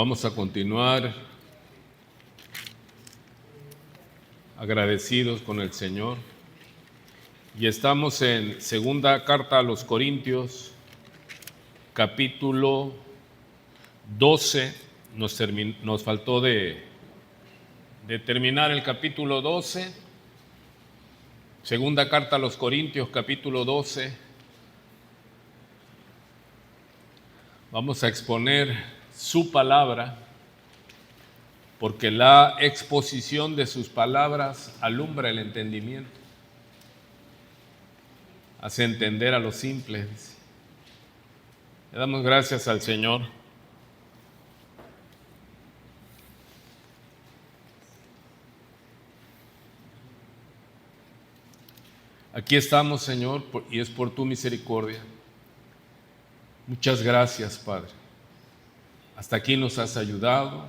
Vamos a continuar agradecidos con el Señor. Y estamos en segunda carta a los Corintios, capítulo 12. Nos faltó de terminar el capítulo 12. Segunda carta a los Corintios, capítulo 12. Vamos a exponer su palabra, porque la exposición de sus palabras alumbra el entendimiento, hace entender a los simples. Le damos gracias al Señor. Aquí estamos, Señor, y es por tu misericordia. Muchas gracias, Padre. Hasta aquí nos has ayudado.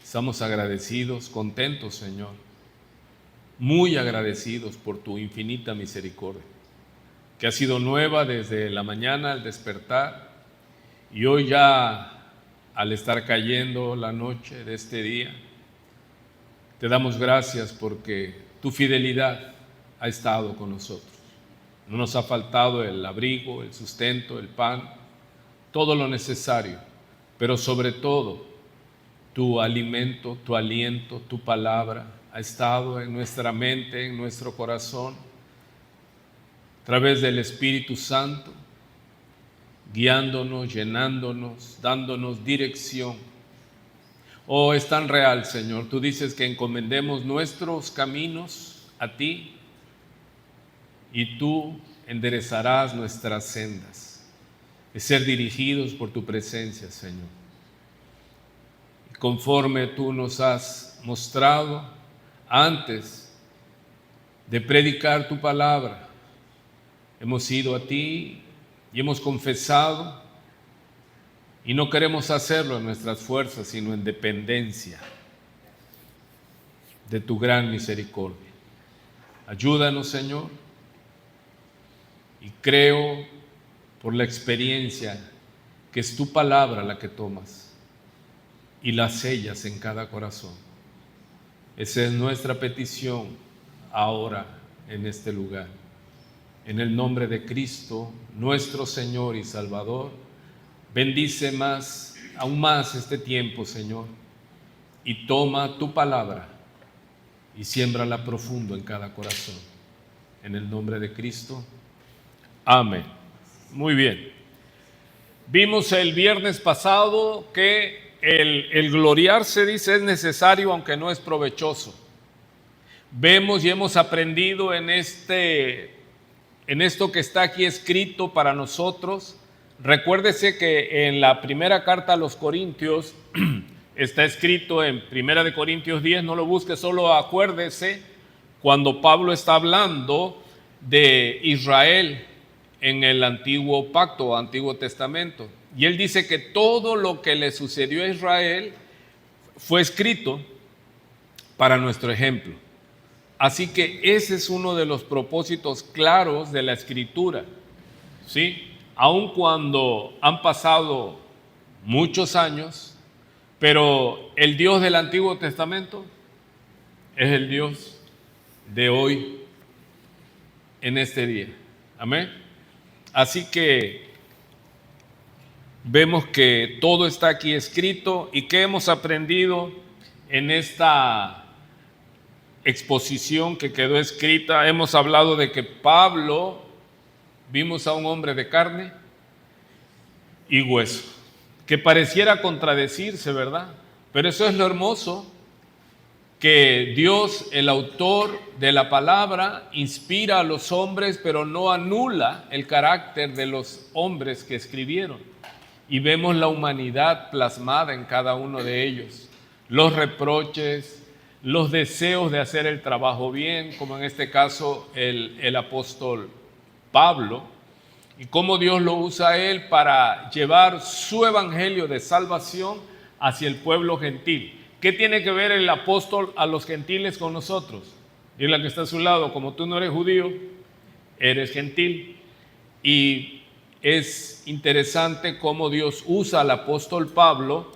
Estamos agradecidos, contentos, Señor. Muy agradecidos por tu infinita misericordia, que ha sido nueva desde la mañana al despertar, y hoy ya al estar cayendo la noche de este día, te damos gracias porque tu fidelidad ha estado con nosotros. No nos ha faltado el abrigo, el sustento, el pan, todo lo necesario, pero sobre todo tu alimento, tu aliento, tu palabra ha estado en nuestra mente, en nuestro corazón, a través del Espíritu Santo, guiándonos, llenándonos, dándonos dirección. Oh, es tan real, Señor. Tú dices que encomendemos nuestros caminos a ti y tú enderezarás nuestras sendas. Es ser dirigidos por tu presencia, Señor. Y conforme tú nos has mostrado antes de predicar tu palabra, hemos ido a ti y hemos confesado, y no queremos hacerlo en nuestras fuerzas, sino en dependencia de tu gran misericordia. Ayúdanos, Señor, y creo por la experiencia que es tu palabra la que tomas y la sellas en cada corazón. Esa es nuestra petición ahora en este lugar. En el nombre de Cristo, nuestro Señor y Salvador, bendice aún más este tiempo, Señor, y toma tu palabra y siémbrala profundo en cada corazón. En el nombre de Cristo, amén. Muy bien. Vimos el viernes pasado que el gloriarse, dice, es necesario aunque no es provechoso. Vemos y hemos aprendido en esto que está aquí escrito para nosotros. Recuérdese que en la primera carta a los Corintios está escrito en 1 Corintios 10, no lo busque, solo acuérdese cuando Pablo está hablando de Israel en el antiguo pacto, antiguo testamento. Y él dice que todo lo que le sucedió a Israel fue escrito para nuestro ejemplo. Así que ese es uno de los propósitos claros de la Escritura, ¿sí? Aun cuando han pasado muchos años, pero el Dios del Antiguo Testamento es el Dios de hoy, en este día. Amén. Así que vemos que todo está aquí escrito. ¿Y qué hemos aprendido en esta exposición que quedó escrita? Hemos hablado de que Pablo, vimos a un hombre de carne y hueso, que pareciera contradecirse, ¿verdad? Pero eso es lo hermoso, que Dios, el autor de la palabra, inspira a los hombres, pero no anula el carácter de los hombres que escribieron. Y vemos la humanidad plasmada en cada uno de ellos. Los reproches, los deseos de hacer el trabajo bien, como en este caso el apóstol Pablo, y cómo Dios lo usa a él para llevar su evangelio de salvación hacia el pueblo gentil. ¿Qué tiene que ver el apóstol a los gentiles con nosotros? Y la que está a su lado, como tú no eres judío, eres gentil. Y es interesante cómo Dios usa al apóstol Pablo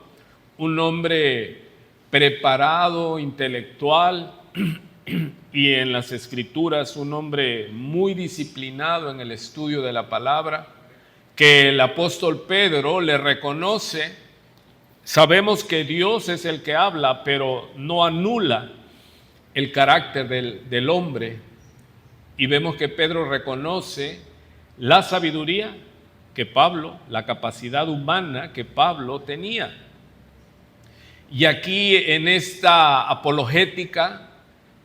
un hombre preparado, intelectual, y en las Escrituras un hombre muy disciplinado en el estudio de la palabra, que el apóstol Pedro le reconoce. Sabemos que Dios es el que habla, pero no anula el carácter del hombre, y vemos que Pedro reconoce la sabiduría que Pablo, la capacidad humana que Pablo tenía. Y aquí en esta apologética,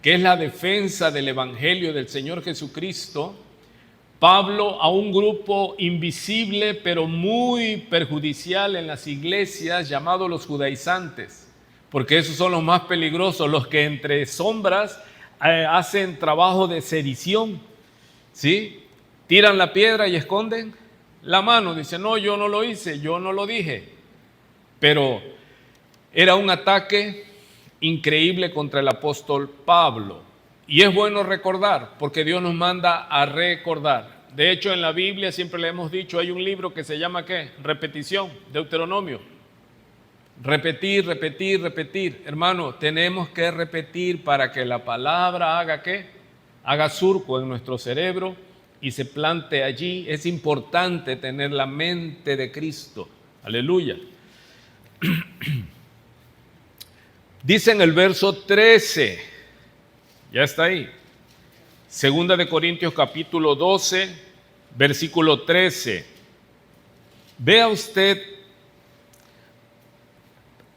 que es la defensa del Evangelio del Señor Jesucristo, Pablo, a un grupo invisible pero muy perjudicial en las iglesias, llamado los judaizantes, porque esos son los más peligrosos, los que entre sombras hacen trabajo de sedición, ¿sí? Tiran la piedra y esconden la mano, dicen, no, yo no lo hice, yo no lo dije. Pero era un ataque increíble contra el apóstol Pablo. Y es bueno recordar, porque Dios nos manda a recordar. De hecho, en la Biblia siempre le hemos dicho, hay un libro que se llama ¿qué? Repetición, Deuteronomio. Repetir, repetir, repetir. Hermano, tenemos que repetir para que la palabra haga ¿qué? Haga surco en nuestro cerebro y se plante allí. Es importante tener la mente de Cristo. Aleluya. Dice en el verso 13, ya está ahí, Segunda de Corintios capítulo 12, versículo 13. Vea usted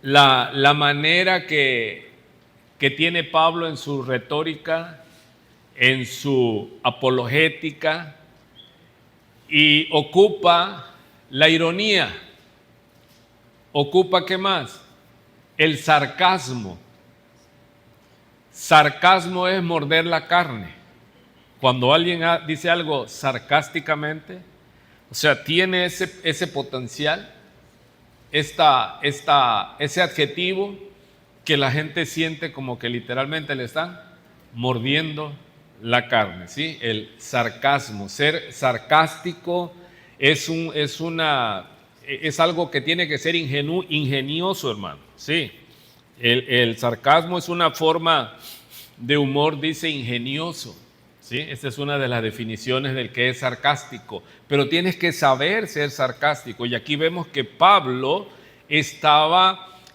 la manera que tiene Pablo en su retórica, en su apologética, y ocupa la ironía. ¿Ocupa qué más? El sarcasmo. Sarcasmo es morder la carne. Cuando alguien dice algo sarcásticamente, o sea, tiene ese potencial, ese adjetivo que la gente siente como que literalmente le están mordiendo la carne, ¿sí? El sarcasmo, ser sarcástico es algo que tiene que ser ingenioso, hermano, ¿sí? El sarcasmo es una forma de humor, dice ingenioso, ¿sí? Esta es una de las definiciones del que es sarcástico, pero tienes que saber ser sarcástico. Y aquí vemos que Pablo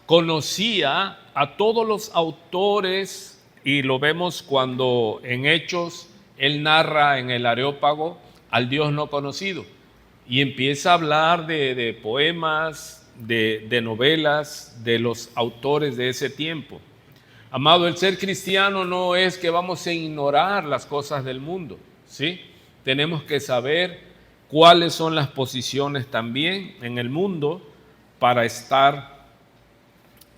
conocía a todos los autores, y lo vemos cuando en Hechos él narra en el Areópago al Dios no conocido, y empieza a hablar de poemas, de novelas, de los autores de ese tiempo. Amado, el ser cristiano no es que vamos a ignorar las cosas del mundo, ¿sí? Tenemos que saber cuáles son las posiciones también en el mundo para estar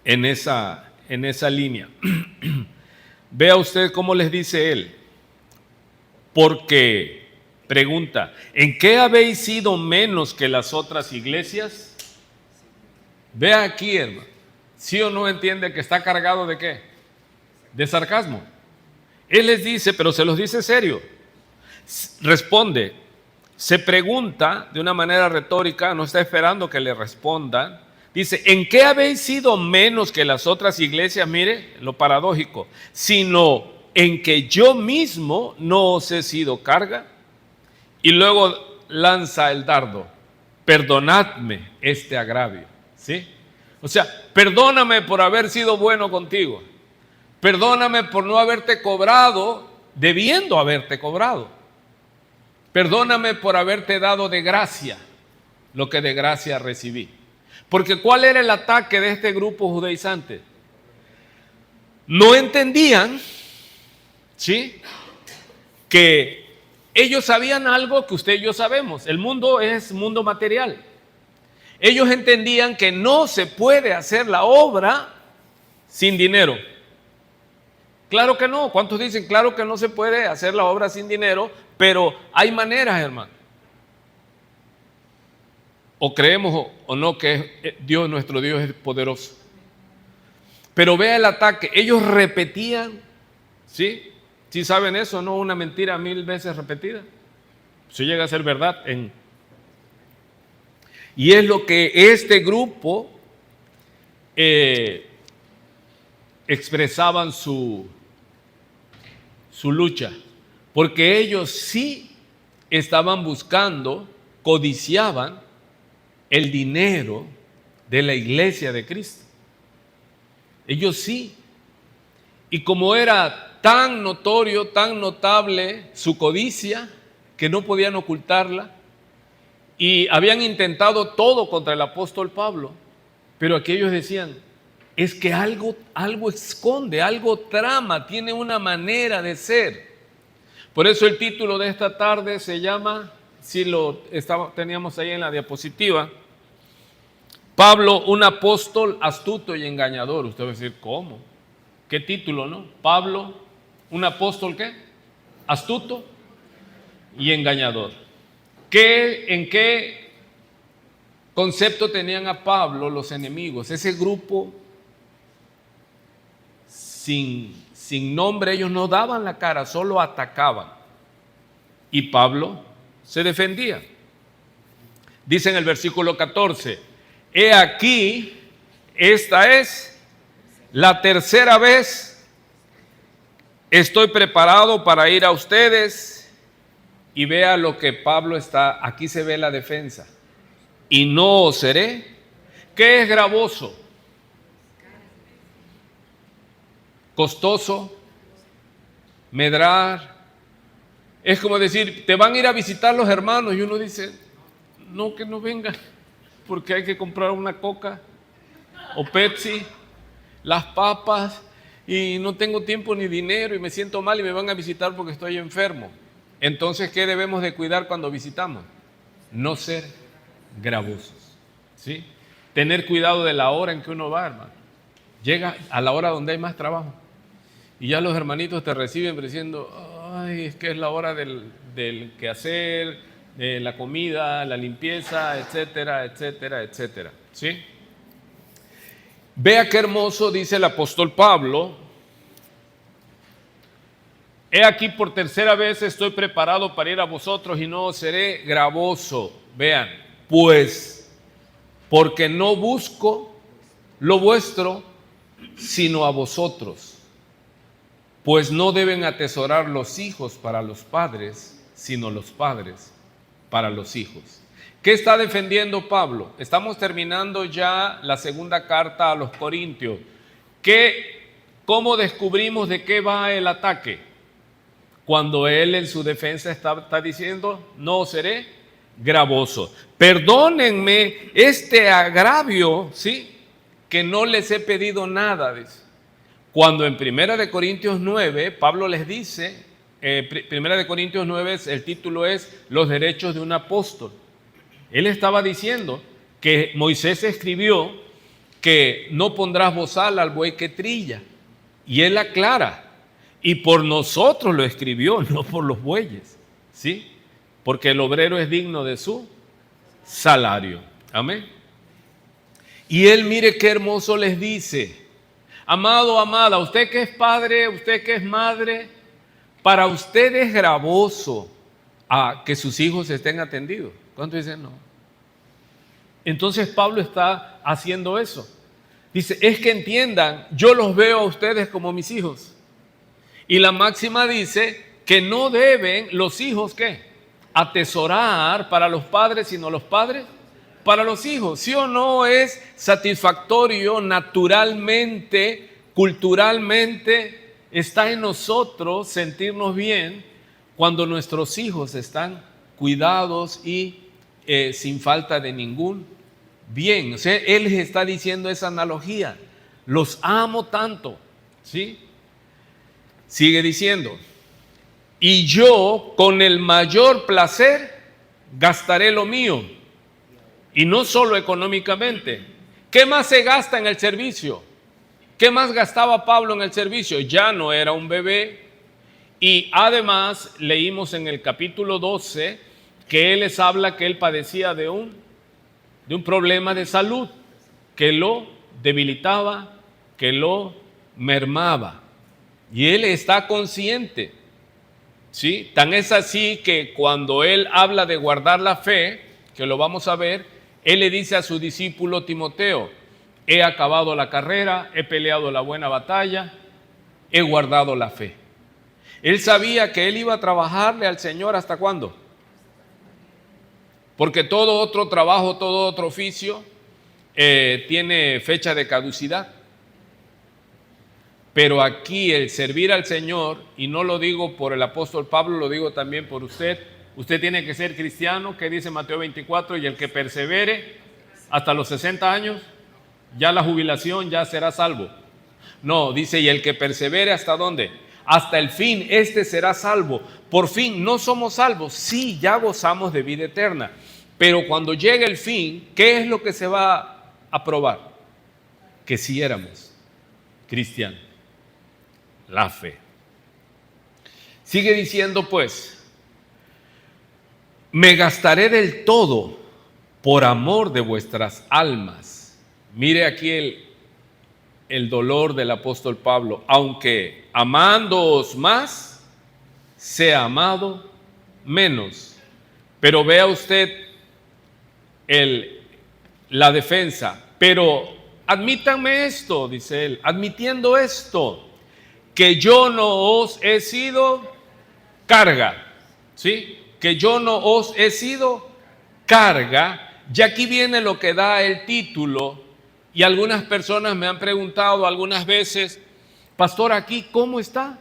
en esa línea. Vea usted cómo les dice él, porque pregunta, ¿en qué habéis sido menos que las otras iglesias? Vea aquí, hermano, ¿sí o no entiende que está cargado de qué? De sarcasmo. Él les dice, pero se los dice serio. Responde, se pregunta de una manera retórica, no está esperando que le respondan. Dice, ¿en qué habéis sido menos que las otras iglesias? Mire, lo paradójico, sino en que yo mismo no os he sido carga. Y luego lanza el dardo, perdonadme este agravio, ¿sí? O sea, perdóname por haber sido bueno contigo. Perdóname por no haberte cobrado, debiendo haberte cobrado. Perdóname por haberte dado de gracia lo que de gracia recibí. Porque ¿cuál era el ataque de este grupo judaizante? No entendían, ¿sí?, que ellos sabían algo que usted y yo sabemos. El mundo es mundo material. Ellos entendían que no se puede hacer la obra sin dinero. Claro que no. ¿Cuántos dicen? Claro que no se puede hacer la obra sin dinero, pero hay maneras, hermano. O creemos o no que Dios, nuestro Dios, es poderoso. Pero vea el ataque. Ellos repetían, ¿sí? ¿Sí saben eso? ¿No? Una mentira 1000 veces repetida. Eso llega a ser verdad. Y es lo que este grupo expresaban su lucha, porque ellos sí estaban buscando, codiciaban el dinero de la iglesia de Cristo. Ellos sí. Y como era tan notorio, tan notable su codicia, que no podían ocultarla, y habían intentado todo contra el apóstol Pablo, pero aquellos decían, es que algo esconde, algo trama, tiene una manera de ser. Por eso el título de esta tarde se llama, teníamos ahí en la diapositiva, Pablo, un apóstol astuto y engañador. Usted va a decir, ¿cómo? ¿Qué título, no? Pablo, un apóstol, ¿qué? Astuto y engañador. ¿En qué concepto tenían a Pablo los enemigos? Ese grupo sin nombre, ellos no daban la cara, solo atacaban. Y Pablo se defendía. Dice en el versículo 14, he aquí, esta es la tercera vez, estoy preparado para ir a ustedes. Y vea lo que Pablo está, aquí se ve la defensa. Y no os seré. ¿Qué es gravoso? Costoso, medrar. Es como decir, te van a ir a visitar los hermanos y uno dice, no, que no vengan, porque hay que comprar una Coca o Pepsi, las papas, y no tengo tiempo ni dinero y me siento mal y me van a visitar porque estoy enfermo. Entonces, ¿qué debemos de cuidar cuando visitamos? No ser gravosos, ¿sí? Tener cuidado de la hora en que uno va, hermano. Llega a la hora donde hay más trabajo. Y ya los hermanitos te reciben diciendo, ay, es que es la hora del quehacer, de la comida, la limpieza, etcétera, etcétera, etcétera, ¿sí? Vea qué hermoso dice el apóstol Pablo. He aquí por tercera vez estoy preparado para ir a vosotros y no os seré gravoso. Vean, pues, porque no busco lo vuestro, sino a vosotros. Pues no deben atesorar los hijos para los padres, sino los padres para los hijos. ¿Qué está defendiendo Pablo? Estamos terminando ya la segunda carta a los Corintios. ¿Cómo descubrimos de qué va el ataque? Cuando él en su defensa está diciendo, no seré gravoso. Perdónenme este agravio, ¿sí? Que no les he pedido nada, dice. Cuando en 1 Corintios 9, Pablo les dice, 1 Corintios 9, el título es Los derechos de un apóstol. Él estaba diciendo que Moisés escribió que no pondrás bozal al buey que trilla. Y él aclara, y por nosotros lo escribió, no por los bueyes, ¿sí? Porque el obrero es digno de su salario. Amén. Y él, mire qué hermoso les dice, amado, amada, usted que es padre, usted que es madre, para usted es gravoso a que sus hijos estén atendidos. ¿Cuántos dicen no? Entonces Pablo está haciendo eso. Dice, es que entiendan, yo los veo a ustedes como mis hijos. Y la máxima dice que no deben los hijos, ¿qué? Atesorar para los padres, sino los padres para los hijos. ¿Sí o no es satisfactorio naturalmente, culturalmente? Está en nosotros sentirnos bien cuando nuestros hijos están cuidados y sin falta de ningún bien. O sea, él está diciendo esa analogía. Los amo tanto, ¿sí? Sigue diciendo, y yo con el mayor placer gastaré lo mío, y no solo económicamente. ¿Qué más se gasta en el servicio? ¿Qué más gastaba Pablo en el servicio? Ya no era un bebé, y además leímos en el capítulo 12 que él les habla que él padecía de un problema de salud que lo debilitaba, que lo mermaba. Y él está consciente, ¿sí? Tan es así que cuando él habla de guardar la fe, que lo vamos a ver, él le dice a su discípulo Timoteo, he acabado la carrera, he peleado la buena batalla, he guardado la fe. Él sabía que él iba a trabajarle al Señor ¿hasta cuándo? Porque todo otro trabajo, todo otro oficio tiene fecha de caducidad. Pero aquí el servir al Señor, y no lo digo por el apóstol Pablo, lo digo también por usted tiene que ser cristiano, que dice Mateo 24, y el que persevere hasta los 60 años, ya la jubilación ya será salvo. No, dice, y el que persevere ¿hasta dónde? Hasta el fin, este será salvo. Por fin, no somos salvos, sí, ya gozamos de vida eterna, pero cuando llegue el fin, ¿qué es lo que se va a probar? Que sí éramos cristianos. La fe. Sigue diciendo pues, me gastaré del todo por amor de vuestras almas. Mire aquí el dolor del apóstol Pablo. Aunque amándoos más, sea amado menos. Pero vea usted la defensa. Pero admítanme esto, dice él, admitiendo esto, que yo no os he sido carga, ¿sí? Que yo no os he sido carga. Y aquí viene lo que da el título, y algunas personas me han preguntado algunas veces, pastor, ¿aquí cómo está?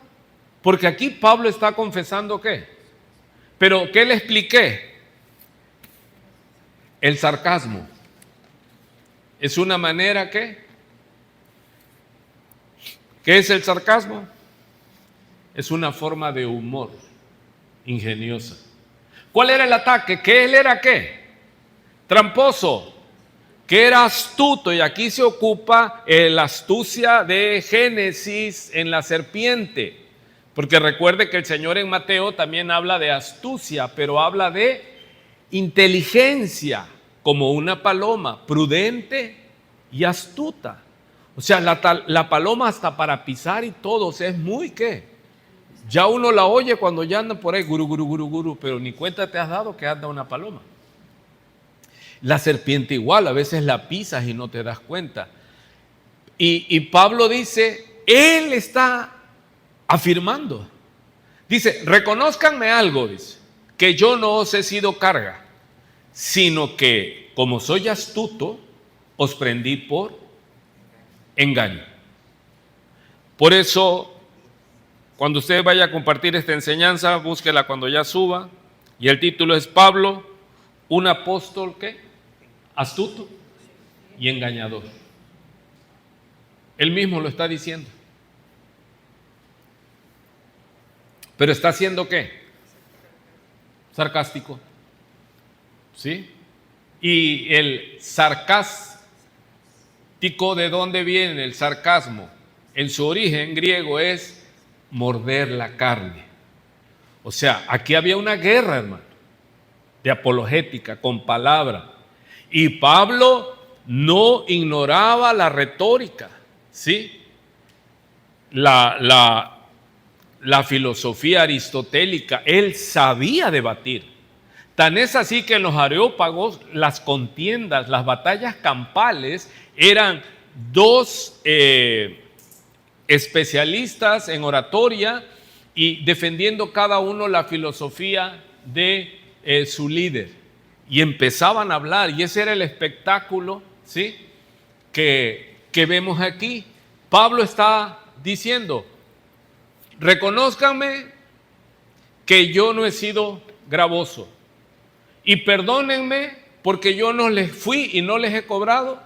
Porque aquí Pablo está confesando ¿qué? Pero ¿qué le expliqué? El sarcasmo. Es una manera ¿qué? ¿Qué es el sarcasmo? Es una forma de humor ingeniosa. ¿Cuál era el ataque? Que él era ¿qué? Tramposo, que era astuto, y aquí se ocupa la astucia de Génesis en la serpiente, porque recuerde que el Señor en Mateo también habla de astucia, pero habla de inteligencia, como una paloma, prudente y astuta. O sea, la paloma hasta para pisar y todo, o sea, es muy ¿qué? Ya uno la oye cuando ya anda por ahí, guru, guru, guru, guru, pero ni cuenta te has dado que anda una paloma. La serpiente igual, a veces la pisas y no te das cuenta. Y Pablo dice, él está afirmando. Dice, reconózcanme algo, dice, que yo no os he sido carga, sino que como soy astuto, os prendí por engaño. Por eso, cuando usted vaya a compartir esta enseñanza, búsquela cuando ya suba. Y el título es Pablo, un apóstol ¿qué? Astuto y engañador. Él mismo lo está diciendo. Pero está haciendo ¿qué? Sarcástico. ¿Sí? Y el sarcástico, ¿de dónde viene el sarcasmo? En su origen griego es morder la carne. O sea, aquí había una guerra, hermano, de apologética, con palabra. Y Pablo no ignoraba la retórica, ¿sí? La filosofía aristotélica, él sabía debatir. Tan es así que en los areópagos las contiendas, las batallas campales, eran dos especialistas en oratoria y defendiendo cada uno la filosofía de su líder. Y empezaban a hablar, y ese era el espectáculo, ¿sí? que vemos aquí. Pablo está diciendo, reconózcanme que yo no he sido gravoso, y perdónenme porque yo no les fui y no les he cobrado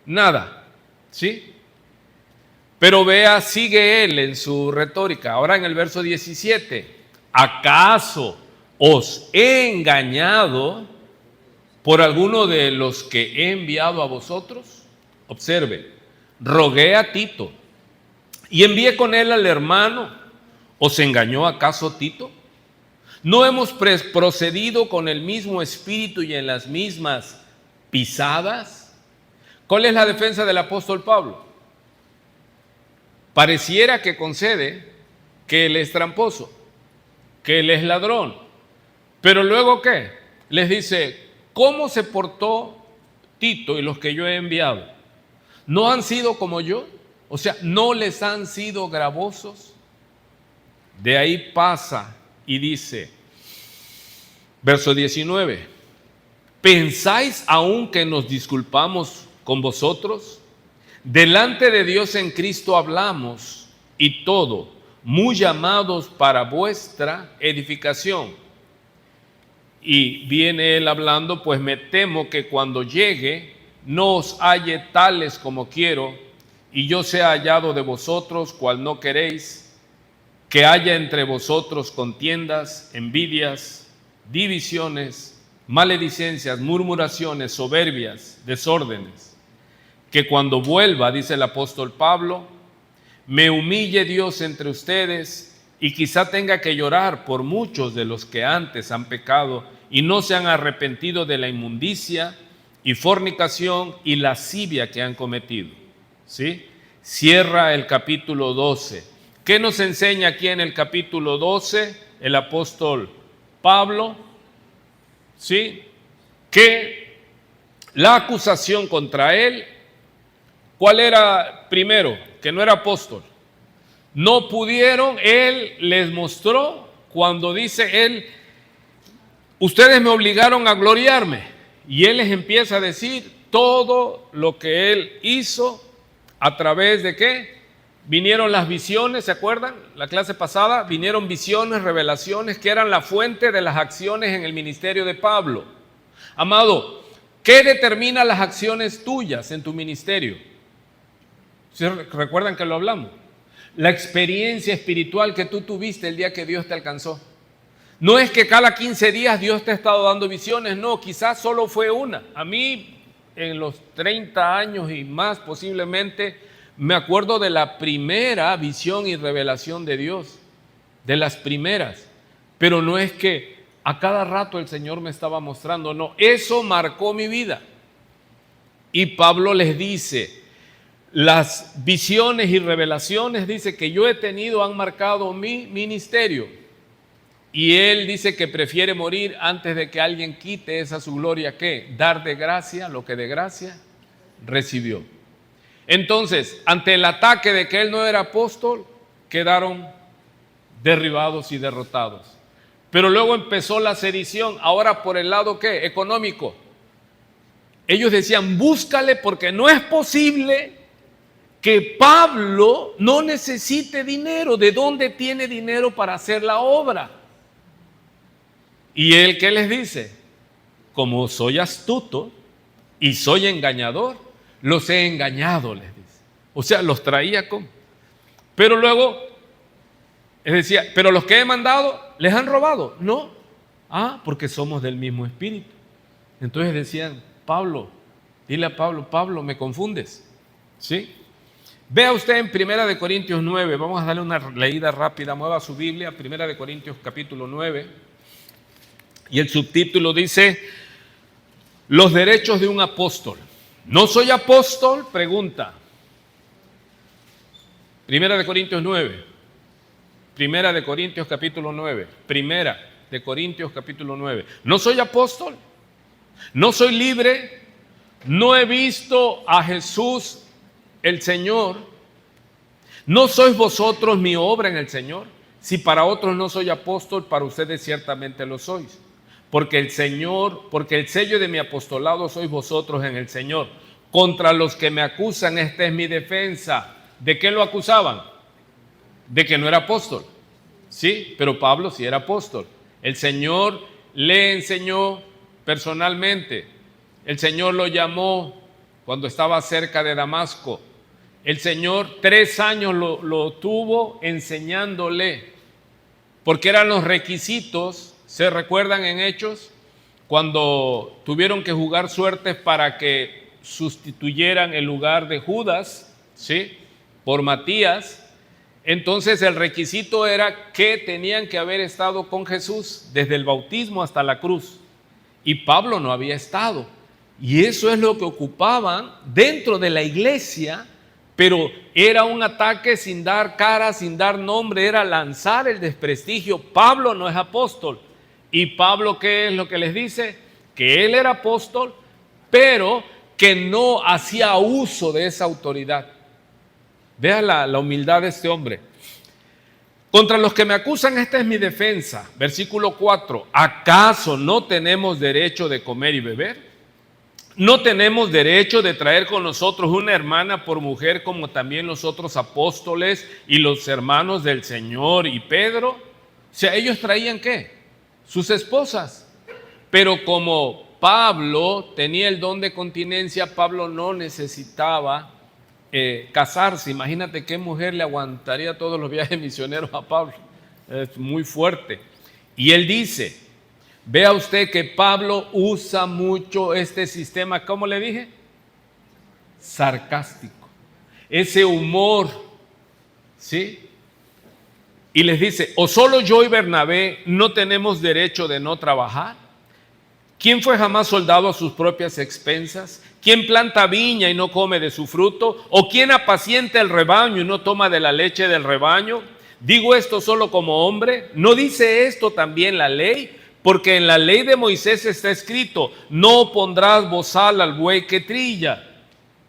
nada, ¿sí? Pero vea, sigue él en su retórica. Ahora en el verso 17, ¿acaso os he engañado por alguno de los que he enviado a vosotros? Observe, rogué a Tito y envié con él al hermano. ¿Os engañó acaso Tito? ¿No hemos procedido con el mismo espíritu y en las mismas pisadas? ¿Cuál es la defensa del apóstol Pablo? Pareciera que concede que él es tramposo, que él es ladrón, pero luego ¿qué? Les dice, ¿cómo se portó Tito y los que yo he enviado? ¿No han sido como yo? O sea, ¿no les han sido gravosos? De ahí pasa y dice, verso 19, ¿pensáis aún que nos disculpamos con vosotros? Delante de Dios en Cristo hablamos, y todo, muy llamados para vuestra edificación. Y viene él hablando, pues me temo que cuando llegue no os halle tales como quiero, y yo sea hallado de vosotros cual no queréis, que haya entre vosotros contiendas, envidias, divisiones, maledicencias, murmuraciones, soberbias, desórdenes, que cuando vuelva, dice el apóstol Pablo, me humille Dios entre ustedes y quizá tenga que llorar por muchos de los que antes han pecado y no se han arrepentido de la inmundicia y fornicación y lascivia que han cometido. ¿Sí? Cierra el capítulo 12. ¿Qué nos enseña aquí en el capítulo 12 el apóstol Pablo? ¿Sí? Que la acusación contra él, ¿cuál era primero? Que no era apóstol. No pudieron, él les mostró cuando dice él, ustedes me obligaron a gloriarme. Y él les empieza a decir todo lo que él hizo a través de ¿qué? Vinieron las visiones, ¿se acuerdan? La clase pasada, vinieron visiones, revelaciones que eran la fuente de las acciones en el ministerio de Pablo. Amado, ¿qué determina las acciones tuyas en tu ministerio? ¿Sí recuerdan que lo hablamos? La experiencia espiritual que tú tuviste el día que Dios te alcanzó. No es que cada 15 días Dios te ha estado dando visiones, no, quizás solo fue una. A mí, en los 30 años y más posiblemente, me acuerdo de la primera visión y revelación de Dios, de las primeras. Pero no es que a cada rato el Señor me estaba mostrando, no, eso marcó mi vida. Y Pablo les dice, las visiones y revelaciones, dice que yo he tenido, han marcado mi ministerio. Y él dice que prefiere morir antes de que alguien quite esa su gloria, ¿qué? Dar de gracia lo que de gracia recibió. Entonces, ante el ataque de que él no era apóstol, quedaron derribados y derrotados. Pero luego empezó la sedición, ahora por el lado, ¿qué? Económico. Ellos decían, búscale porque no es posible que Pablo no necesite dinero. ¿De dónde tiene dinero para hacer la obra? ¿Y él qué les dice? Como soy astuto y soy engañador, los he engañado, les dice. O sea, los traía como. Pero luego, les decía, pero los que he mandado, ¿les han robado? No. Porque somos del mismo espíritu. Entonces decían, Pablo, dile a Pablo, Pablo, me confundes. ¿Sí? Vea usted en 1 Corintios 9, vamos a darle una leída rápida, mueva su Biblia, 1 Corintios capítulo 9. Y el subtítulo dice, los derechos de un apóstol. ¿No soy apóstol? Pregunta. 1 Corintios 9. 1 Corintios capítulo 9. 1 Corintios capítulo 9. ¿No soy apóstol? ¿No soy libre? ¿No he visto a Jesús el Señor? ¿No sois vosotros mi obra en el Señor? Si para otros no soy apóstol, para ustedes ciertamente lo sois. Porque el sello de mi apostolado sois vosotros en el Señor. Contra los que me acusan, esta es mi defensa. ¿De qué lo acusaban? De que no era apóstol. Sí, pero Pablo sí era apóstol. El Señor le enseñó personalmente. El Señor lo llamó cuando estaba cerca de Damasco. El Señor 3 años lo tuvo enseñándole, porque eran los requisitos. ¿Se recuerdan en Hechos? Cuando tuvieron que jugar suertes para que sustituyeran el lugar de Judas, ¿sí? Por Matías. Entonces el requisito era que tenían que haber estado con Jesús desde el bautismo hasta la cruz. Y Pablo no había estado. Y eso es lo que ocupaban dentro de la iglesia, pero era un ataque sin dar cara, sin dar nombre, era lanzar el desprestigio. Pablo no es apóstol. ¿Y Pablo qué es lo que les dice? Que él era apóstol, pero que no hacía uso de esa autoridad. Vea la humildad de este hombre. Contra los que me acusan, esta es mi defensa. Versículo 4. ¿Acaso no tenemos derecho de comer y beber? ¿No tenemos derecho de traer con nosotros una hermana por mujer como también los otros apóstoles y los hermanos del Señor y Pedro? O sea, ellos traían ¿qué? Sus esposas. Pero como Pablo tenía el don de continencia, Pablo no necesitaba casarse. Imagínate qué mujer le aguantaría todos los viajes misioneros a Pablo. Es muy fuerte. Y él dice, vea usted que Pablo usa mucho este sistema, ¿cómo le dije? Sarcástico. Ese humor, ¿sí? Y les dice, ¿o solo yo y Bernabé no tenemos derecho de no trabajar? ¿Quién fue jamás soldado a sus propias expensas? ¿Quién planta viña y no come de su fruto? ¿O quién apacienta el rebaño y no toma de la leche del rebaño? ¿Digo esto solo como hombre? ¿No dice esto también la ley? Porque en la ley de Moisés está escrito, no pondrás bozal al buey que trilla.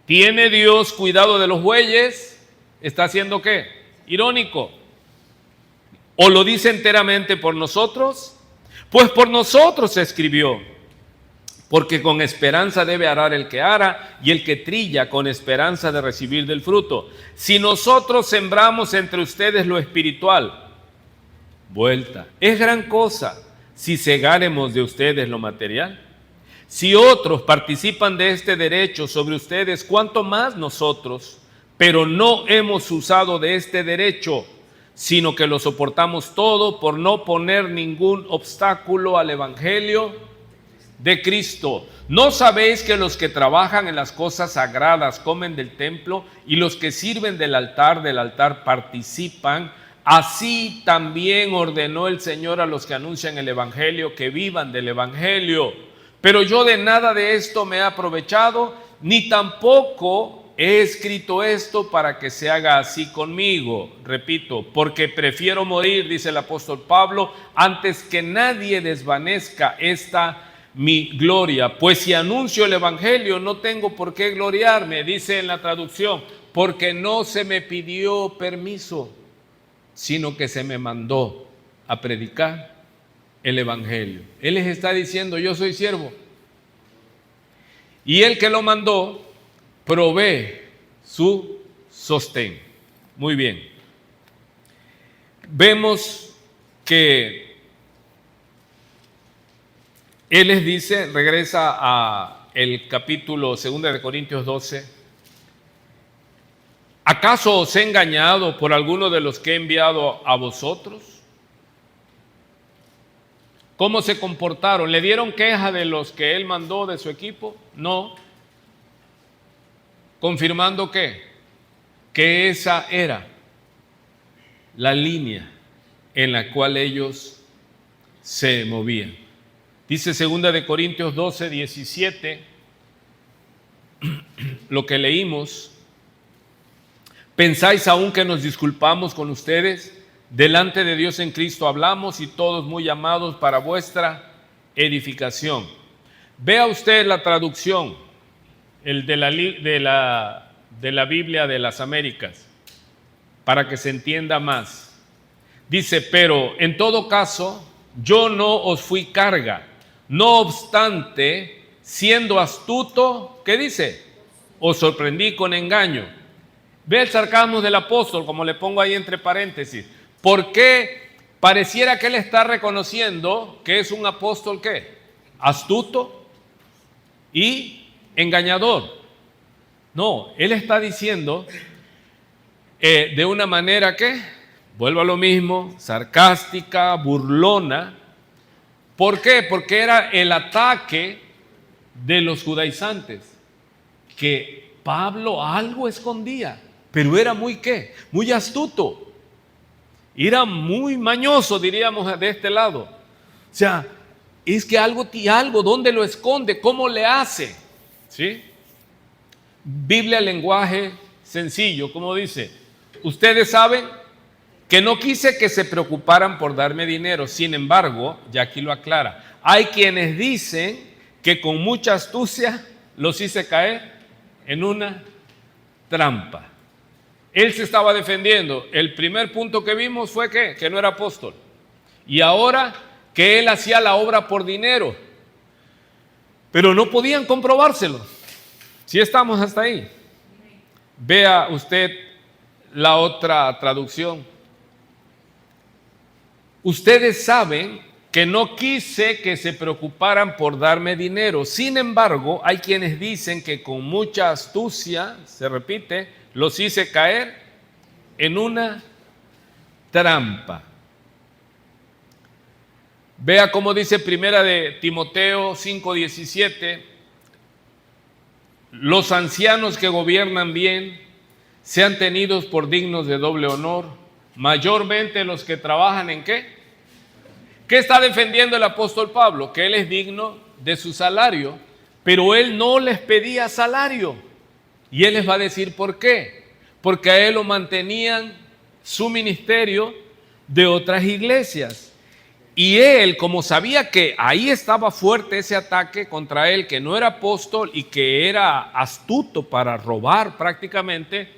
¿Tiene Dios cuidado de los bueyes? ¿Está haciendo qué? Irónico. ¿O lo dice enteramente por nosotros? Pues por nosotros se escribió. Porque con esperanza debe arar el que ara, y el que trilla con esperanza de recibir del fruto. Si nosotros sembramos entre ustedes lo espiritual, vuelta, es gran cosa si segáremos de ustedes lo material. Si otros participan de este derecho sobre ustedes, ¿cuánto más nosotros? Pero no hemos usado de este derecho, sino que lo soportamos todo por no poner ningún obstáculo al evangelio de Cristo. ¿No sabéis que los que trabajan en las cosas sagradas comen del templo y los que sirven del altar participan? Así también ordenó el Señor a los que anuncian el evangelio que vivan del evangelio. Pero yo de nada de esto me he aprovechado, ni tampoco he escrito esto para que se haga así conmigo. Repito, porque prefiero morir, dice el apóstol Pablo, antes que nadie desvanezca esta mi gloria. Pues si anuncio el evangelio, no tengo por qué gloriarme, dice en la traducción, porque no se me pidió permiso, sino que se me mandó a predicar el evangelio. Él les está diciendo, yo soy siervo. Y el que lo mandó provee su sostén. Muy bien. Vemos que él les dice, regresa a el capítulo 2 de Corintios 12. ¿Acaso os he engañado por alguno de los que he enviado a vosotros? ¿Cómo se comportaron? ¿Le dieron queja de los que él mandó de su equipo? No. ¿Confirmando qué? Que esa era la línea en la cual ellos se movían. Dice 2 de Corintios 12, 17, lo que leímos. ¿Pensáis aún que nos disculpamos con ustedes? Delante de Dios en Cristo hablamos y todos muy llamados para vuestra edificación. Vea usted la traducción, el de la Biblia de las Américas, para que se entienda más. Dice, pero en todo caso, yo no os fui carga. No obstante, siendo astuto, ¿qué dice? Os sorprendí con engaño. Ve el sarcasmo del apóstol, como le pongo ahí entre paréntesis. Porque pareciera que él está reconociendo que es un apóstol, ¿qué? Astuto y engañador. No, él está diciendo de una manera que, vuelvo a lo mismo, sarcástica, burlona. ¿Por qué? Porque era el ataque de los judaizantes, que Pablo algo escondía, pero era muy ¿qué? Muy astuto. Era muy mañoso, diríamos de este lado. O sea, es que algo, ¿dónde lo esconde? ¿Cómo le hace? ¿Sí? Biblia, lenguaje sencillo, como dice. Ustedes saben que no quise que se preocuparan por darme dinero. Sin embargo, ya aquí lo aclara, hay quienes dicen que con mucha astucia los hice caer en una trampa. Él se estaba defendiendo. El primer punto que vimos fue que no era apóstol. Y ahora que él hacía la obra por dinero. Pero no podían comprobárselo. Si estamos hasta ahí. Vea usted la otra traducción. Ustedes saben que no quise que se preocuparan por darme dinero. Sin embargo, hay quienes dicen que con mucha astucia, se repite, los hice caer en una trampa. Vea cómo dice primera de Timoteo 5:17, los ancianos que gobiernan bien sean tenidos por dignos de doble honor, mayormente los que trabajan ¿en qué? ¿Qué está defendiendo el apóstol Pablo? Que él es digno de su salario, pero él no les pedía salario. Y él les va a decir por qué. Porque a él lo mantenían su ministerio de otras iglesias. Y él, como sabía que ahí estaba fuerte ese ataque contra él, que no era apóstol y que era astuto para robar prácticamente,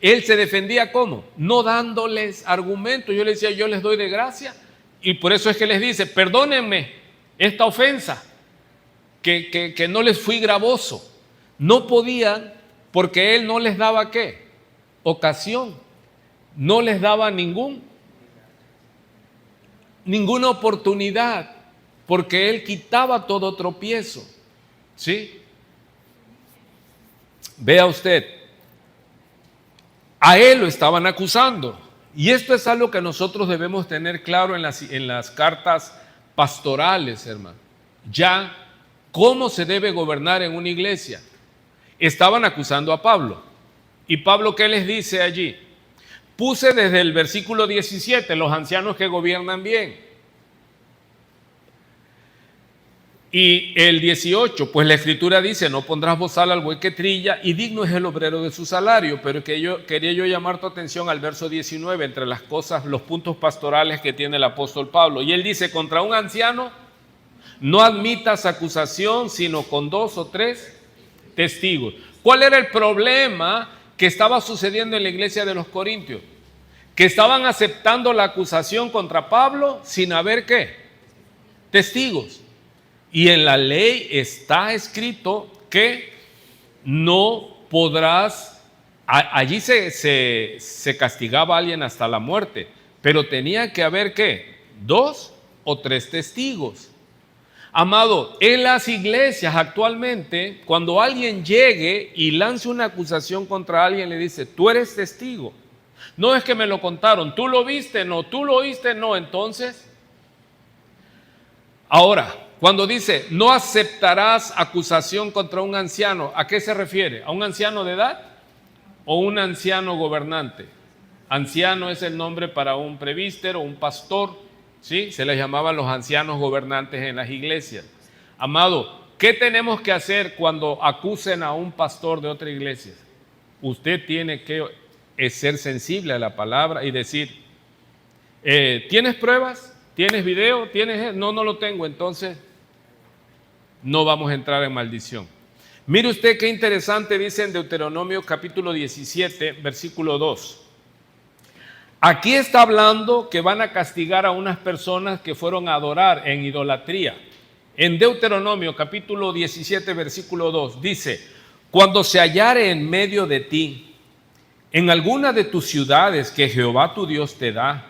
él se defendía ¿cómo? No dándoles argumentos. Yo le decía, yo les doy de gracia. Y por eso es que les dice, perdónenme esta ofensa, que no les fui gravoso. No podían, porque él no les daba ¿qué? Ocasión. No les daba ninguna oportunidad, porque él quitaba todo tropiezo. ¿Sí? Vea usted, a él lo estaban acusando. Y esto es algo que nosotros debemos tener claro en las cartas pastorales, hermano. Ya, ¿cómo se debe gobernar en una iglesia? Estaban acusando a Pablo. ¿Y Pablo qué les dice allí? Puse desde el versículo 17, los ancianos que gobiernan bien. Y el 18, pues la escritura dice, no pondrás bozal al buey que trilla, y digno es el obrero de su salario. Pero quería yo llamar tu atención al verso 19, entre las cosas, los puntos pastorales que tiene el apóstol Pablo. Y él dice, contra un anciano no admitas acusación, sino con 2 o 3 testigos. ¿Cuál era el problema que estaba sucediendo en la iglesia de los Corintios? Que estaban aceptando la acusación contra Pablo sin haber ¿qué? Testigos. Y en la ley está escrito que no podrás, allí se castigaba a alguien hasta la muerte, pero tenía que haber ¿qué? 2 o 3 testigos. Amado, en las iglesias actualmente, cuando alguien llegue y lance una acusación contra alguien, le dice, tú eres testigo. No es que me lo contaron, tú lo viste, no, tú lo oíste, no, entonces. Ahora, cuando dice, no aceptarás acusación contra un anciano, ¿a qué se refiere? ¿A un anciano de edad o un anciano gobernante? Anciano es el nombre para un presbítero o un pastor, ¿sí? Se les llamaban los ancianos gobernantes en las iglesias. Amado, ¿qué tenemos que hacer cuando acusen a un pastor de otra iglesia? Usted tiene que ser sensible a la palabra y decir, ¿tienes pruebas? ¿Tienes video? ¿Tienes? No lo tengo, entonces no vamos a entrar en maldición. Mire usted qué interesante dice en Deuteronomio capítulo 17, versículo 2. Aquí está hablando que van a castigar a unas personas que fueron a adorar en idolatría. En Deuteronomio capítulo 17, versículo 2 dice, cuando se hallare en medio de ti, en alguna de tus ciudades que Jehová tu Dios te da,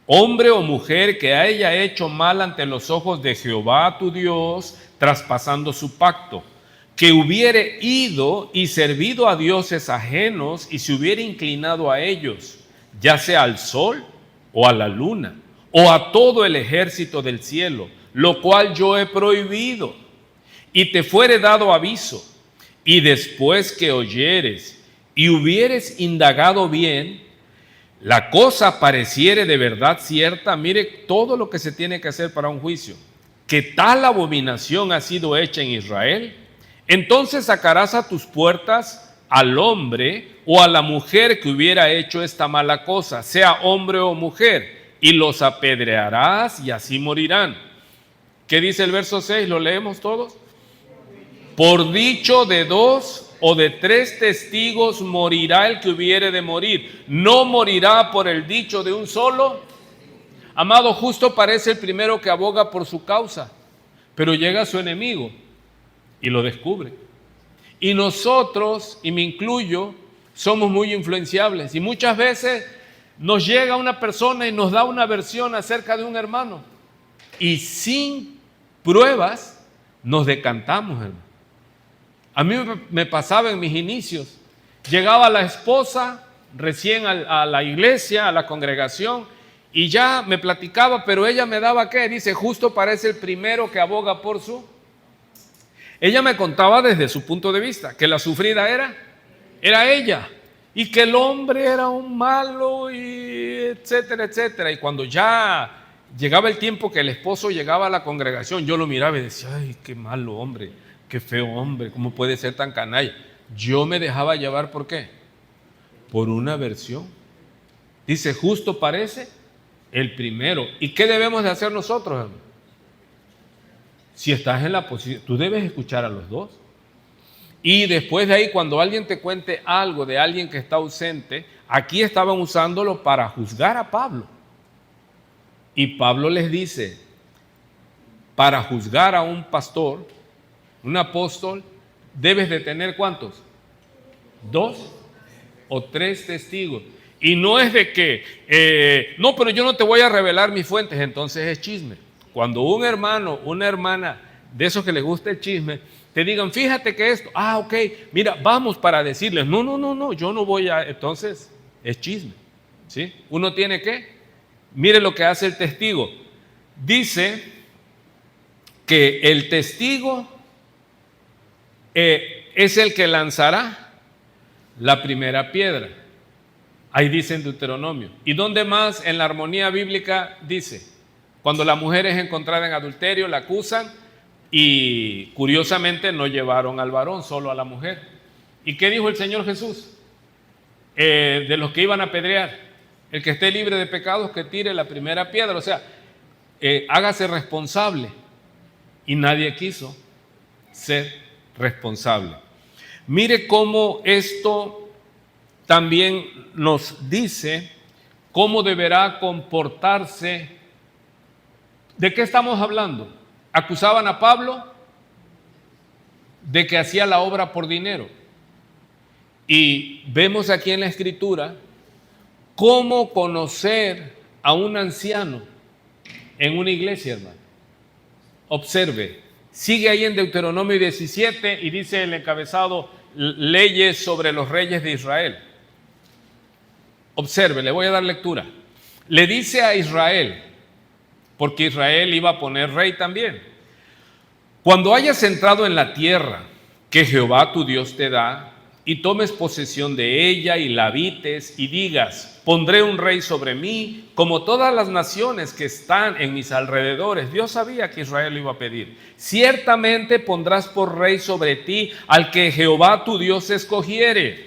hombre o mujer que haya hecho mal ante los ojos de Jehová tu Dios, traspasando su pacto, que hubiere ido y servido a dioses ajenos y se hubiere inclinado a ellos, ya sea al sol o a la luna o a todo el ejército del cielo, lo cual yo he prohibido, y te fuere dado aviso, y después que oyeres y hubieres indagado bien, la cosa pareciere de verdad cierta, mire todo lo que se tiene que hacer para un juicio, que tal abominación ha sido hecha en Israel, entonces sacarás a tus puertas al hombre o a la mujer que hubiera hecho esta mala cosa, sea hombre o mujer, y los apedrearás y así morirán. ¿Qué dice el verso 6? ¿Lo leemos todos? Por dicho de 2 o de 3 testigos morirá el que hubiere de morir. No morirá por el dicho de un solo. Amado, justo parece el primero que aboga por su causa, pero llega su enemigo y lo descubre. Y nosotros, y me incluyo, somos muy influenciables. Y muchas veces nos llega una persona y nos da una versión acerca de un hermano. Y sin pruebas nos decantamos, hermano. A mí me pasaba en mis inicios. Llegaba la esposa recién a la iglesia, a la congregación, y ya me platicaba, pero ella me daba ¿qué? Dice, justo parece el primero que aboga por su. Ella me contaba desde su punto de vista, que la sufrida era ella, y que el hombre era un malo, y etcétera, etcétera. Y cuando ya llegaba el tiempo que el esposo llegaba a la congregación, yo lo miraba y decía, ay, qué malo hombre, qué feo hombre, ¿cómo puede ser tan canalla? Yo me dejaba llevar, ¿por qué? Por una versión. Dice, justo parece el primero. ¿Y qué debemos de hacer nosotros, hermano? Si estás en la posición, tú debes escuchar a los dos. Y después de ahí, cuando alguien te cuente algo de alguien que está ausente, aquí estaban usándolo para juzgar a Pablo. Y Pablo les dice, para juzgar a un pastor, un apóstol, debes de tener ¿cuántos? 2 o 3 testigos. Y no es de que, no, pero yo no te voy a revelar mis fuentes, entonces es chisme. Cuando un hermano, una hermana de esos que les gusta el chisme, te digan, fíjate que esto, ok, mira, vamos para decirles, no, yo no voy a, entonces es chisme, ¿sí? Uno tiene que, mire lo que hace el testigo. Dice que el testigo es el que lanzará la primera piedra. Ahí dice en Deuteronomio. ¿Y dónde más en la armonía bíblica dice? Cuando la mujer es encontrada en adulterio, la acusan y curiosamente no llevaron al varón, solo a la mujer. ¿Y qué dijo el Señor Jesús? De los que iban a apedrear, el que esté libre de pecados que tire la primera piedra. O sea, hágase responsable. Y nadie quiso ser responsable. Mire cómo esto también nos dice cómo deberá comportarse. ¿De qué estamos hablando? Acusaban a Pablo de que hacía la obra por dinero. Y vemos aquí en la Escritura cómo conocer a un anciano en una iglesia, hermano. Observe, sigue ahí en Deuteronomio 17 y dice el encabezado, leyes sobre los reyes de Israel. Observe, le voy a dar lectura. Le dice a Israel, porque Israel iba a poner rey también. Cuando hayas entrado en la tierra que Jehová tu Dios te da, y tomes posesión de ella y la habites, y digas, pondré un rey sobre mí, como todas las naciones que están en mis alrededores. Dios sabía que Israel lo iba a pedir. Ciertamente pondrás por rey sobre ti al que Jehová tu Dios escogiere.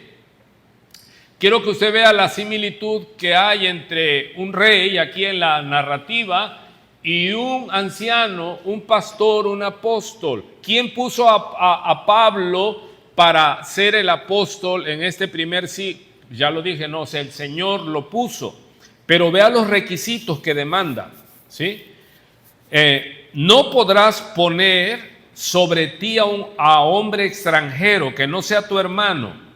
Quiero que usted vea la similitud que hay entre un rey, aquí en la narrativa, y un anciano, un pastor, un apóstol. ¿Quién puso a Pablo para ser el apóstol en este primer siglo? Ya lo dije, no, el Señor lo puso. Pero vea los requisitos que demanda, ¿sí? No podrás poner sobre ti a hombre extranjero que no sea tu hermano.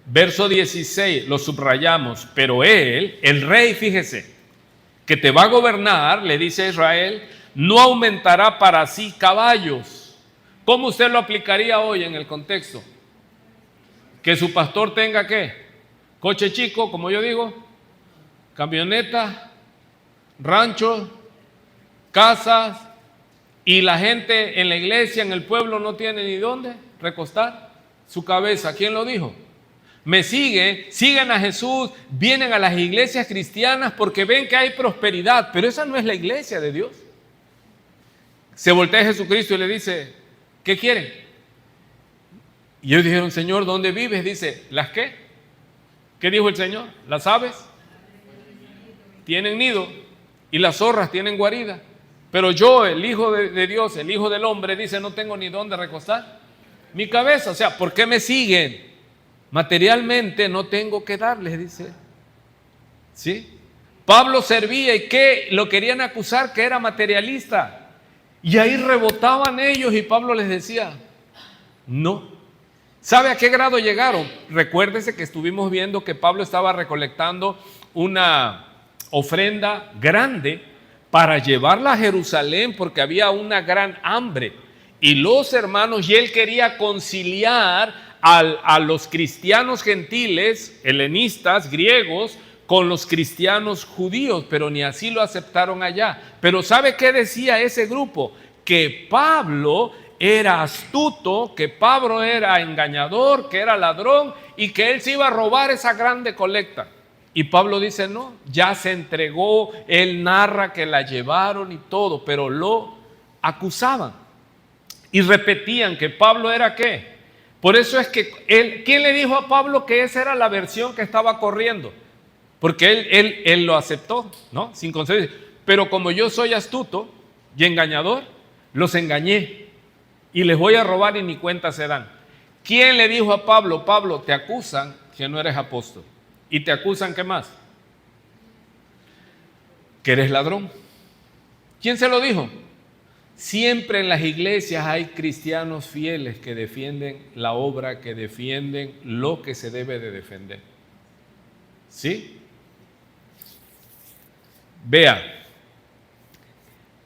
Verso 16, lo subrayamos, pero él, el rey, fíjese, que te va a gobernar, le dice a Israel, no aumentará para sí caballos. ¿Cómo usted lo aplicaría hoy en el contexto? Que su pastor tenga ¿qué? Coche chico, como yo digo, camioneta, rancho, casas, y la gente en la iglesia, en el pueblo, no tiene ni dónde recostar su cabeza. ¿Quién lo dijo? Me siguen a Jesús, vienen a las iglesias cristianas porque ven que hay prosperidad, pero esa no es la iglesia de Dios. Se voltea a Jesucristo y le dice, ¿qué quieren? Y ellos dijeron, Señor, ¿dónde vives? Dice, ¿las qué? ¿Qué dijo el Señor? Las aves tienen nido y las zorras tienen guarida. Pero yo, el Hijo de Dios, el Hijo del Hombre, dice, no tengo ni dónde recostar mi cabeza. O sea, ¿por qué me siguen? Materialmente no tengo que darles, dice. ¿Sí? Pablo servía y que lo querían acusar que era materialista. Y ahí rebotaban ellos y Pablo les decía, no. ¿Sabe a qué grado llegaron? Recuérdese que estuvimos viendo que Pablo estaba recolectando una ofrenda grande para llevarla a Jerusalén porque había una gran hambre. Y los hermanos, y él quería conciliar a los cristianos gentiles, helenistas, griegos, con los cristianos judíos, pero ni así lo aceptaron allá. Pero ¿sabe qué decía ese grupo? Que Pablo era astuto, que Pablo era engañador, que era ladrón y que él se iba a robar esa grande colecta. Y Pablo dice, no, ya se entregó, él narra que la llevaron y todo, pero lo acusaban y repetían que Pablo era ¿qué? Por eso es que ¿quién le dijo a Pablo que esa era la versión que estaba corriendo? Porque él lo aceptó, ¿no? Sin conceder. Pero como yo soy astuto y engañador, los engañé y les voy a robar y ni cuenta se dan. ¿Quién le dijo a Pablo? Pablo, te acusan que no eres apóstol. ¿Y te acusan qué más? Que eres ladrón. ¿Quién se lo dijo? Siempre en las iglesias hay cristianos fieles que defienden la obra, que defienden lo que se debe de defender. ¿Sí? Vea,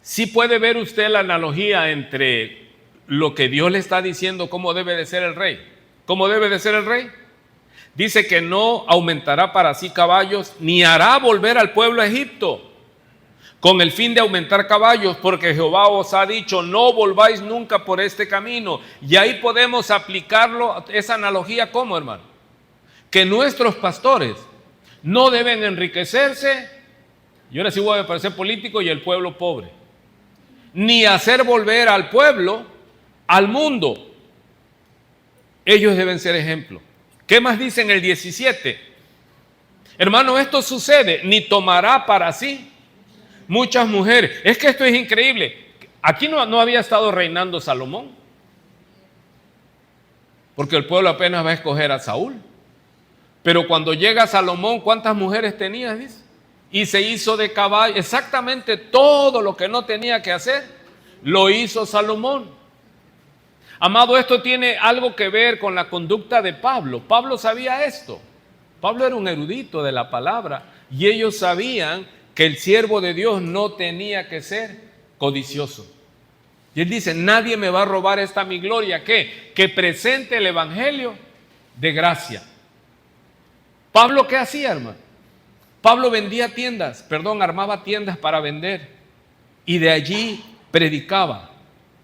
sí puede ver usted la analogía entre lo que Dios le está diciendo, cómo debe de ser el rey. ¿Cómo debe de ser el rey? Dice que no aumentará para sí caballos, ni hará volver al pueblo a Egipto, con el fin de aumentar caballos, porque Jehová os ha dicho, no volváis nunca por este camino. Y ahí podemos aplicarlo, esa analogía, ¿cómo, hermano? Que nuestros pastores no deben enriquecerse, y ahora sí voy a parecer político, y el pueblo pobre, ni hacer volver al pueblo al mundo. Ellos deben ser ejemplo. ¿Qué más dice en el 17? Hermano, esto sucede, ni tomará para sí muchas mujeres. Es que esto es increíble. Aquí no había estado reinando Salomón, porque el pueblo apenas va a escoger a Saúl. Pero cuando llega Salomón, ¿cuántas mujeres tenía? Dice. Y se hizo de caballo. Exactamente todo lo que no tenía que hacer, lo hizo Salomón. Amado, esto tiene algo que ver con la conducta de Pablo. Pablo sabía esto. Pablo era un erudito de la palabra y ellos sabían que el siervo de Dios no tenía que ser codicioso. Y él dice, nadie me va a robar esta mi gloria. ¿Qué? Que presente el evangelio de gracia. ¿Pablo qué hacía, hermano? Pablo armaba tiendas para vender y de allí predicaba.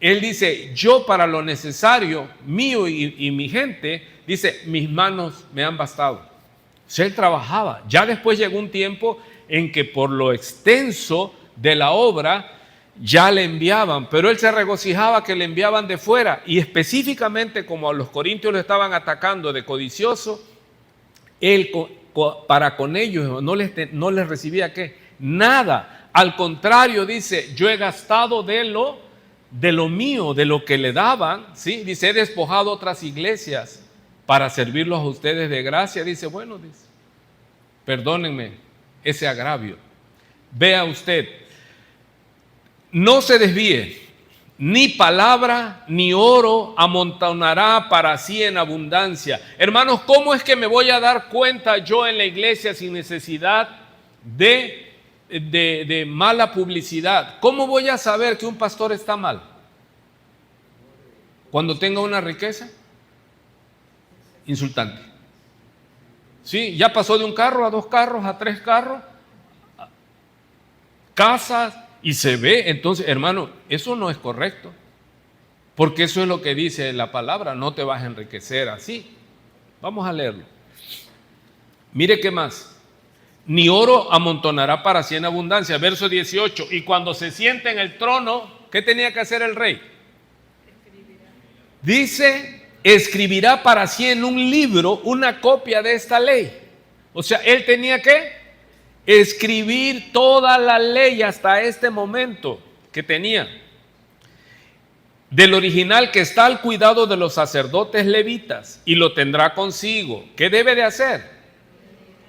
Él dice, yo para lo necesario mío y mi gente, dice, mis manos me han bastado. O sea, él trabajaba. Ya después llegó un tiempo en que por lo extenso de la obra ya le enviaban, pero él se regocijaba que le enviaban de fuera, y específicamente como a los corintios lo estaban atacando de codicioso, él para con ellos no les recibía ¿qué? Nada. Al contrario, dice, yo he gastado de lo mío, de lo que le daban, ¿sí? Dice, he despojado otras iglesias para servirlos a ustedes de gracia. Dice, bueno, dice, perdónenme ese agravio. Vea usted, no se desvíe, ni palabra ni oro amontonará para sí en abundancia. Hermanos, ¿cómo es que me voy a dar cuenta yo en la iglesia sin necesidad de mala publicidad? ¿Cómo voy a saber que un pastor está mal? Cuando tenga una riqueza insultante. Sí, ya pasó de un carro a 2 carros, a 3 carros, casas, y se ve. Entonces, hermano, eso no es correcto, porque eso es lo que dice la palabra, no te vas a enriquecer así. Vamos a leerlo. Mire qué más. Ni oro amontonará para sí en abundancia. Verso 18. Y cuando se siente en el trono, ¿qué tenía que hacer el rey? Dice, escribirá para sí en un libro una copia de esta ley. O sea, él tenía que escribir toda la ley hasta este momento que tenía. del original que está al cuidado de los sacerdotes levitas y lo tendrá consigo. ¿Qué debe de hacer?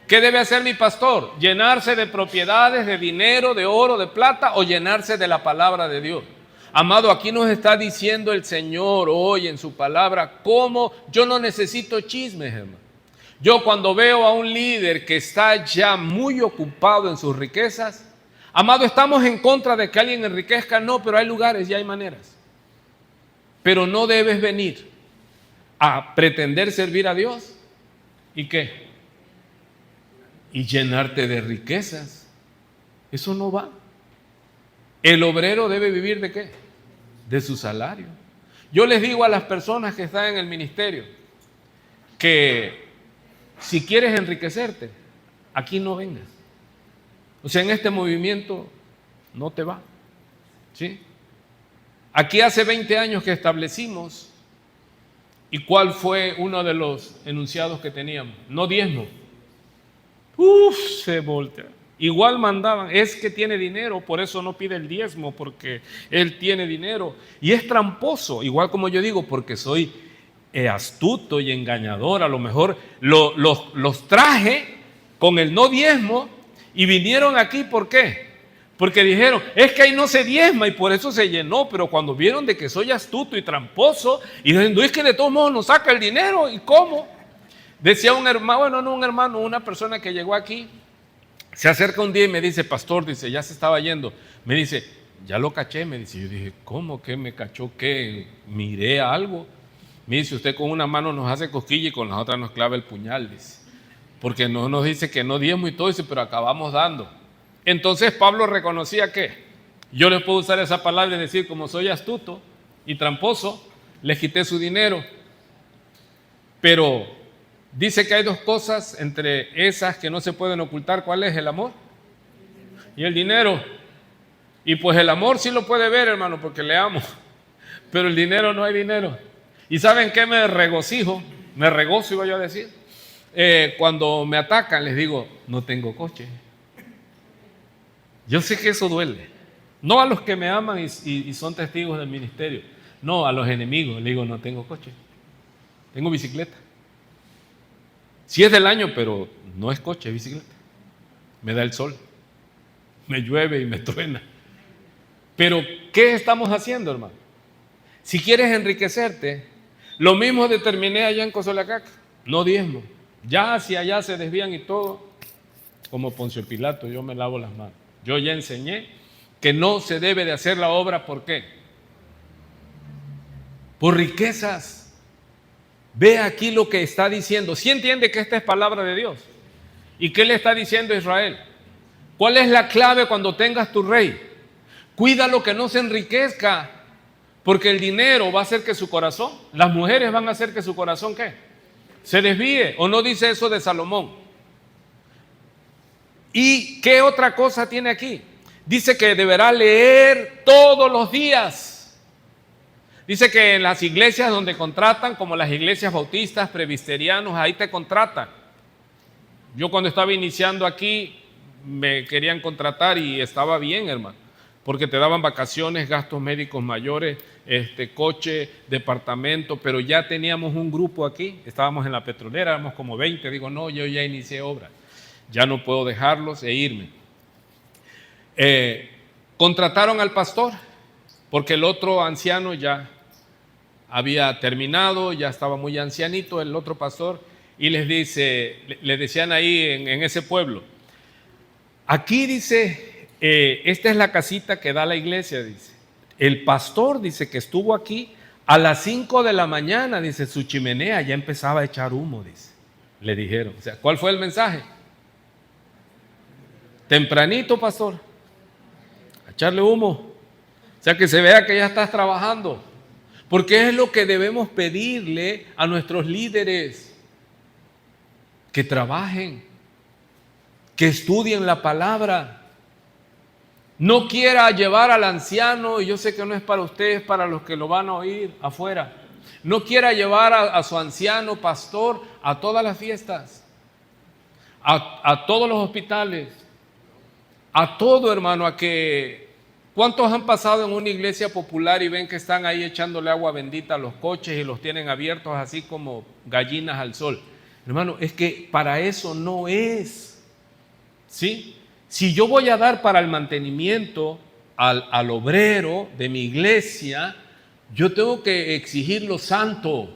¿Qué debe hacer mi pastor? ¿Llenarse de propiedades, de dinero, de oro, de plata o llenarse de la palabra de Dios? Amado, aquí nos está diciendo el Señor hoy en su palabra cómo yo no necesito chismes, hermano. Yo cuando veo a un líder que está ya muy ocupado en sus riquezas, amado, estamos en contra de que alguien enriquezca, no, pero hay lugares y hay maneras. Pero no debes venir a pretender servir a Dios y ¿qué? Y llenarte de riquezas. Eso no va. El obrero debe vivir ¿de qué? De su salario. Yo les digo a las personas que están en el ministerio que si quieres enriquecerte, aquí no vengas. O sea, en este movimiento no te va. ¿Sí? Aquí hace 20 años que establecimos, ¿y cuál fue uno de los enunciados que teníamos? No diezmo. Se voltea. Igual mandaban, es que tiene dinero, por eso no pide el diezmo, porque él tiene dinero. Y es tramposo, igual como yo digo, porque soy astuto y engañador. A lo mejor los traje con el no diezmo y vinieron aquí, ¿por qué? Porque dijeron, es que ahí no se diezma y por eso se llenó. Pero cuando vieron de que soy astuto y tramposo, y dicen, no, es que de todos modos nos saca el dinero, ¿y cómo? Decía un hermano, bueno, no un hermano, una persona que llegó aquí, se acerca un día y me dice, pastor, dice, ya se estaba yendo. Me dice, ya lo caché, me dice. Yo dije, ¿cómo que me cachó? ¿Qué? ¿Miré algo? Me dice, usted con una mano nos hace cosquilla y con la otra nos clava el puñal, dice. Porque no nos dice que no diezmo y todo, dice, pero acabamos dando. Entonces Pablo reconocía que yo les puedo usar esa palabra y decir, como soy astuto y tramposo, les quité su dinero. Pero dice que hay dos cosas entre esas que no se pueden ocultar. ¿Cuál es? El amor y el dinero. Y pues el amor sí lo puede ver, hermano, porque le amo. Pero el dinero no hay dinero. ¿Y saben qué me regocijo? Me regozo, iba yo a decir. Cuando me atacan, les digo, no tengo coche. Yo sé que eso duele. No a los que me aman y son testigos del ministerio. No, a los enemigos. Les digo, no tengo coche. Tengo bicicleta. Sí es del año, pero no es coche, es bicicleta. Me da el sol. Me llueve y me truena. Pero, ¿qué estamos haciendo, hermano? Si quieres enriquecerte, lo mismo determiné allá en Cozolacaca. No diezmo. Ya hacia allá se desvían y todo. Como Poncio Pilato, yo me lavo las manos. Yo ya enseñé que no se debe de hacer la obra, ¿por qué? Por riquezas. Ve aquí lo que está diciendo. ¿Sí entiende que esta es palabra de Dios? ¿Y qué le está diciendo a Israel? ¿Cuál es la clave cuando tengas tu rey? Cuídalo que no se enriquezca, porque el dinero va a hacer que su corazón, las mujeres van a hacer que su corazón, ¿qué? Se desvíe. ¿O no dice eso de Salomón? ¿Y qué otra cosa tiene aquí? Dice que deberá leer todos los días. Dice que en las iglesias donde contratan, como las iglesias bautistas, presbiterianos, ahí te contratan. Yo cuando estaba iniciando aquí, me querían contratar y estaba bien, hermano, porque te daban vacaciones, gastos médicos mayores, coche, departamento, pero ya teníamos un grupo aquí, estábamos en la petrolera, éramos como 20, digo, no, yo ya inicié obra. Ya no puedo dejarlos e irme. Contrataron al pastor, porque el otro anciano ya había terminado, ya estaba muy ancianito el otro pastor, y les decían ahí en ese pueblo, aquí dice, esta es la casita que da la iglesia, dice. El pastor dice que estuvo aquí a las 5 de la mañana, dice, su chimenea ya empezaba a echar humo, dice. Le dijeron, o sea, ¿cuál fue el mensaje? Tempranito, pastor, a echarle humo, o sea, que se vea que ya estás trabajando, porque es lo que debemos pedirle a nuestros líderes, que trabajen, que estudien la palabra. No quiera llevar al anciano, y yo sé que no es para ustedes, para los que lo van a oír afuera, no quiera llevar a su anciano pastor a todas las fiestas, a todos los hospitales, a todo, hermano, a que ¿Cuántos han pasado en una iglesia popular y ven que están ahí echándole agua bendita a los coches y los tienen abiertos así como gallinas al sol? Hermano, es que para eso no es, ¿sí? Si yo voy a dar para el mantenimiento al obrero de mi iglesia, yo tengo que exigir lo santo.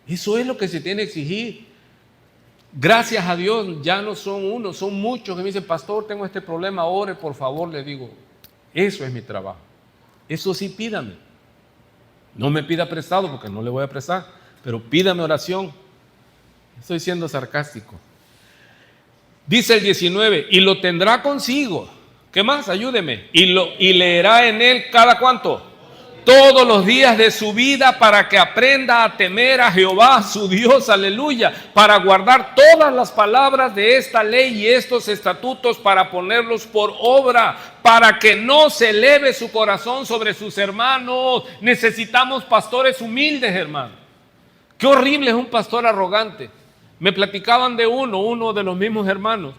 Eso es lo que se tiene que exigir. Gracias a Dios ya no son uno, son muchos que me dicen, pastor, tengo este problema, ore por favor. Le digo, eso es mi trabajo. Eso sí, pídame. No me pida prestado porque no le voy a prestar, pero pídame oración. Estoy siendo sarcástico. Dice el 19, y lo tendrá consigo. ¿Qué más? Ayúdeme. Y leerá en él cada cuánto. Todos los días de su vida, para que aprenda a temer a Jehová su Dios, aleluya, para guardar todas las palabras de esta ley y estos estatutos, para ponerlos por obra, para que no se eleve su corazón sobre sus hermanos. Necesitamos pastores humildes, hermano. Qué horrible es un pastor arrogante. Me platicaban de uno de los mismos hermanos,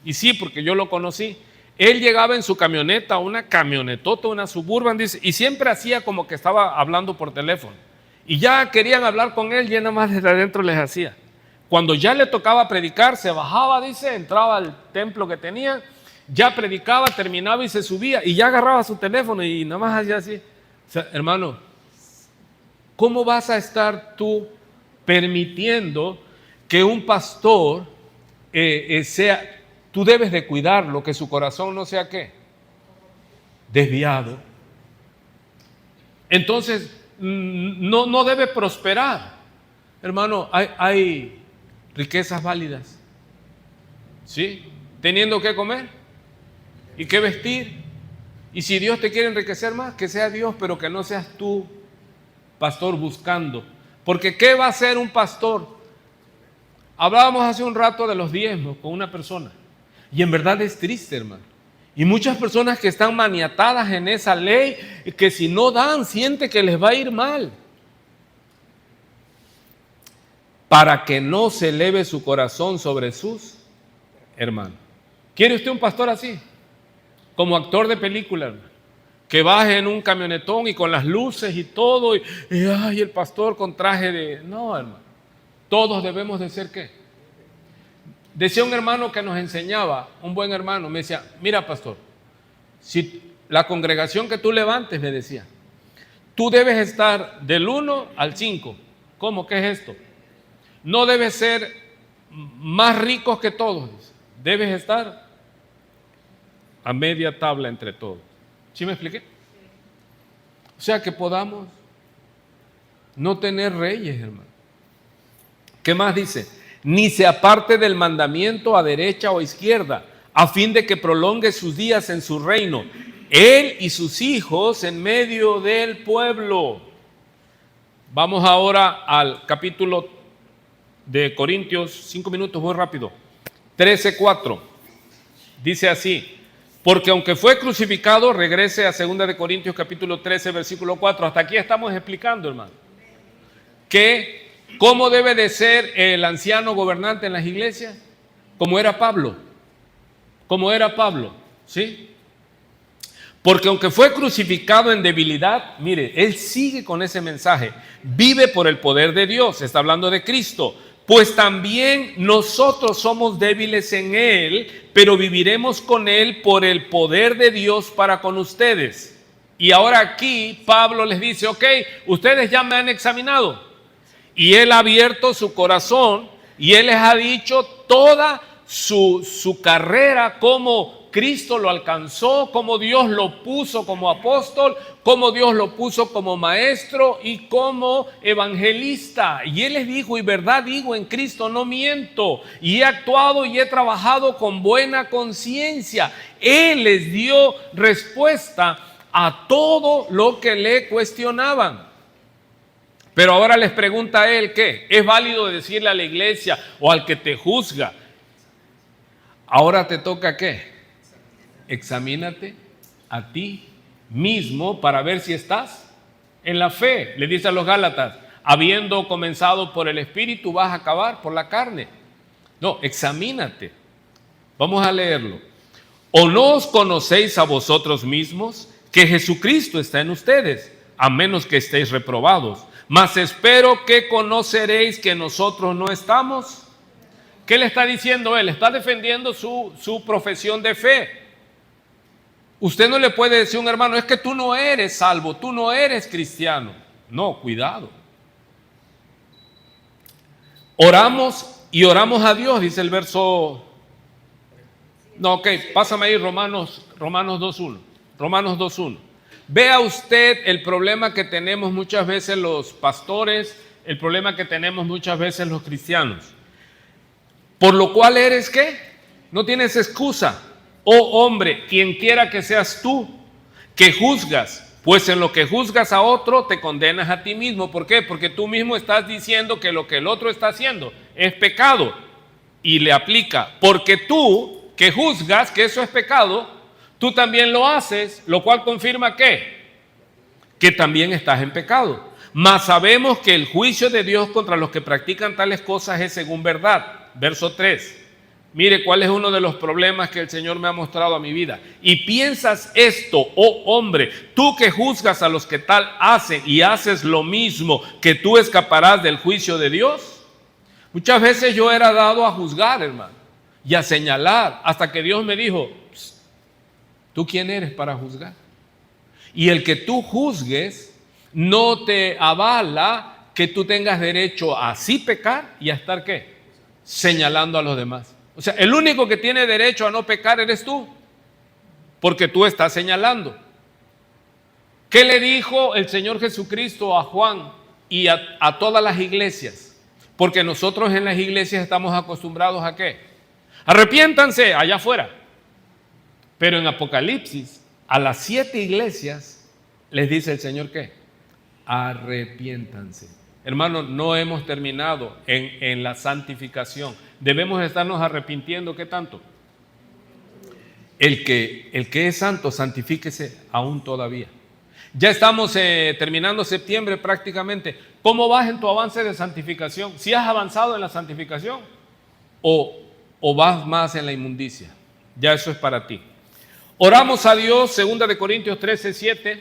y sí, porque yo lo conocí. Él llegaba en su camioneta, una camionetota, una Suburban, dice, y siempre hacía como que estaba hablando por teléfono. Y ya querían hablar con él, y nada más desde adentro les hacía. Cuando ya le tocaba predicar, se bajaba, dice, entraba al templo que tenía, ya predicaba, terminaba y se subía, y ya agarraba su teléfono y nada más hacía así. O sea, hermano, ¿cómo vas a estar tú permitiendo que un pastor sea... Tú debes de cuidarlo, que su corazón no sea ¿qué? Desviado. Entonces, no debe prosperar. Hermano, hay riquezas válidas. ¿Sí? Teniendo que comer y que vestir. Y si Dios te quiere enriquecer más, que sea Dios, pero que no seas tú, pastor, buscando. Porque ¿qué va a hacer un pastor? Hablábamos hace un rato de los diezmos con una persona. Y en verdad es triste, hermano. Y muchas personas que están maniatadas en esa ley, que si no dan, siente que les va a ir mal. Para que no se eleve su corazón sobre sus hermanos. ¿Quiere usted un pastor así? Como actor de película, hermano. Que baje en un camionetón y con las luces y todo. Y ay, el pastor con traje de... No, hermano. Todos debemos de ser ¿qué? Decía un hermano que nos enseñaba, un buen hermano, me decía, mira pastor, si la congregación que tú levantes, me decía, tú debes estar del 1 al 5. ¿Cómo? ¿Qué es esto? No debes ser más ricos que todos, debes estar a media tabla entre todos. ¿Sí me expliqué? O sea, que podamos no tener reyes, hermano. ¿Qué más dice? Ni se aparte del mandamiento a derecha o a izquierda, a fin de que prolongue sus días en su reino, él y sus hijos en medio del pueblo. Vamos ahora al capítulo de Corintios, 5 minutos, muy rápido. 13:4. Dice así, porque aunque fue crucificado, regrese a 2 de Corintios capítulo 13, versículo 4. Hasta aquí estamos explicando, hermano, que ¿cómo debe de ser el anciano gobernante en las iglesias? Como era Pablo. Como era Pablo, ¿sí? Porque aunque fue crucificado en debilidad, mire, él sigue con ese mensaje. Vive por el poder de Dios, está hablando de Cristo. Pues también nosotros somos débiles en él, pero viviremos con él por el poder de Dios para con ustedes. Y ahora aquí Pablo les dice, ok, ustedes ya me han examinado. Y él ha abierto su corazón y él les ha dicho toda su carrera, cómo Cristo lo alcanzó, cómo Dios lo puso como apóstol, cómo Dios lo puso como maestro y como evangelista. Y él les dijo, y verdad digo, en Cristo no miento, y he actuado y he trabajado con buena conciencia. Él les dio respuesta a todo lo que le cuestionaban. Pero ahora les pregunta a él, ¿qué? ¿Es válido decirle a la iglesia o al que te juzga? Ahora te toca, ¿qué? Examínate a ti mismo para ver si estás en la fe. Le dice a los Gálatas, habiendo comenzado por el Espíritu, vas a acabar por la carne. No, examínate. Vamos a leerlo. ¿O no os conocéis a vosotros mismos que Jesucristo está en ustedes, a menos que estéis reprobados. Mas espero que conoceréis que nosotros no estamos. ¿Qué le está diciendo él? Está defendiendo su profesión de fe. Usted no le puede decir a un hermano, es que tú no eres salvo, tú no eres cristiano. No, cuidado. Oramos y oramos a Dios, dice el verso. No, ok, pásame ahí Romanos 2.1. Romanos 2.1. Vea usted el problema que tenemos muchas veces los pastores, el problema que tenemos muchas veces los cristianos. Por lo cual eres, ¿qué? No tienes excusa. Oh hombre, quien quiera que seas tú, que juzgas, pues en lo que juzgas a otro te condenas a ti mismo. ¿Por qué? Porque tú mismo estás diciendo que lo que el otro está haciendo es pecado. Y le aplica, porque tú que juzgas que eso es pecado, tú también lo haces, lo cual confirma que también estás en pecado. Mas sabemos que el juicio de Dios contra los que practican tales cosas es según verdad. Verso 3. Mire cuál es uno de los problemas que el Señor me ha mostrado a mi vida. Y piensas esto, oh hombre, tú que juzgas a los que tal hacen y haces lo mismo, que tú escaparás del juicio de Dios. Muchas veces yo era dado a juzgar, hermano, y a señalar, hasta que Dios me dijo, ¿tú quién eres para juzgar? Y el que tú juzgues no te avala que tú tengas derecho a así pecar y a estar ¿qué? Señalando a los demás. O sea, el único que tiene derecho a no pecar eres tú, porque tú estás señalando. ¿Qué le dijo el Señor Jesucristo a Juan y a todas las iglesias? Porque nosotros en las iglesias estamos acostumbrados a ¿qué? Arrepiéntanse allá afuera. Pero en Apocalipsis, a las 7 iglesias, les dice el Señor ¿qué? Arrepiéntanse. Hermanos, no hemos terminado en la santificación. Debemos estarnos arrepintiendo. ¿Qué tanto? El que es santo, santifíquese aún todavía. Ya estamos terminando septiembre prácticamente. ¿Cómo vas en tu avance de santificación? ¿Si has avanzado en la santificación o vas más en la inmundicia? Ya eso es para ti. Oramos a Dios, 2 Corintios 13:7,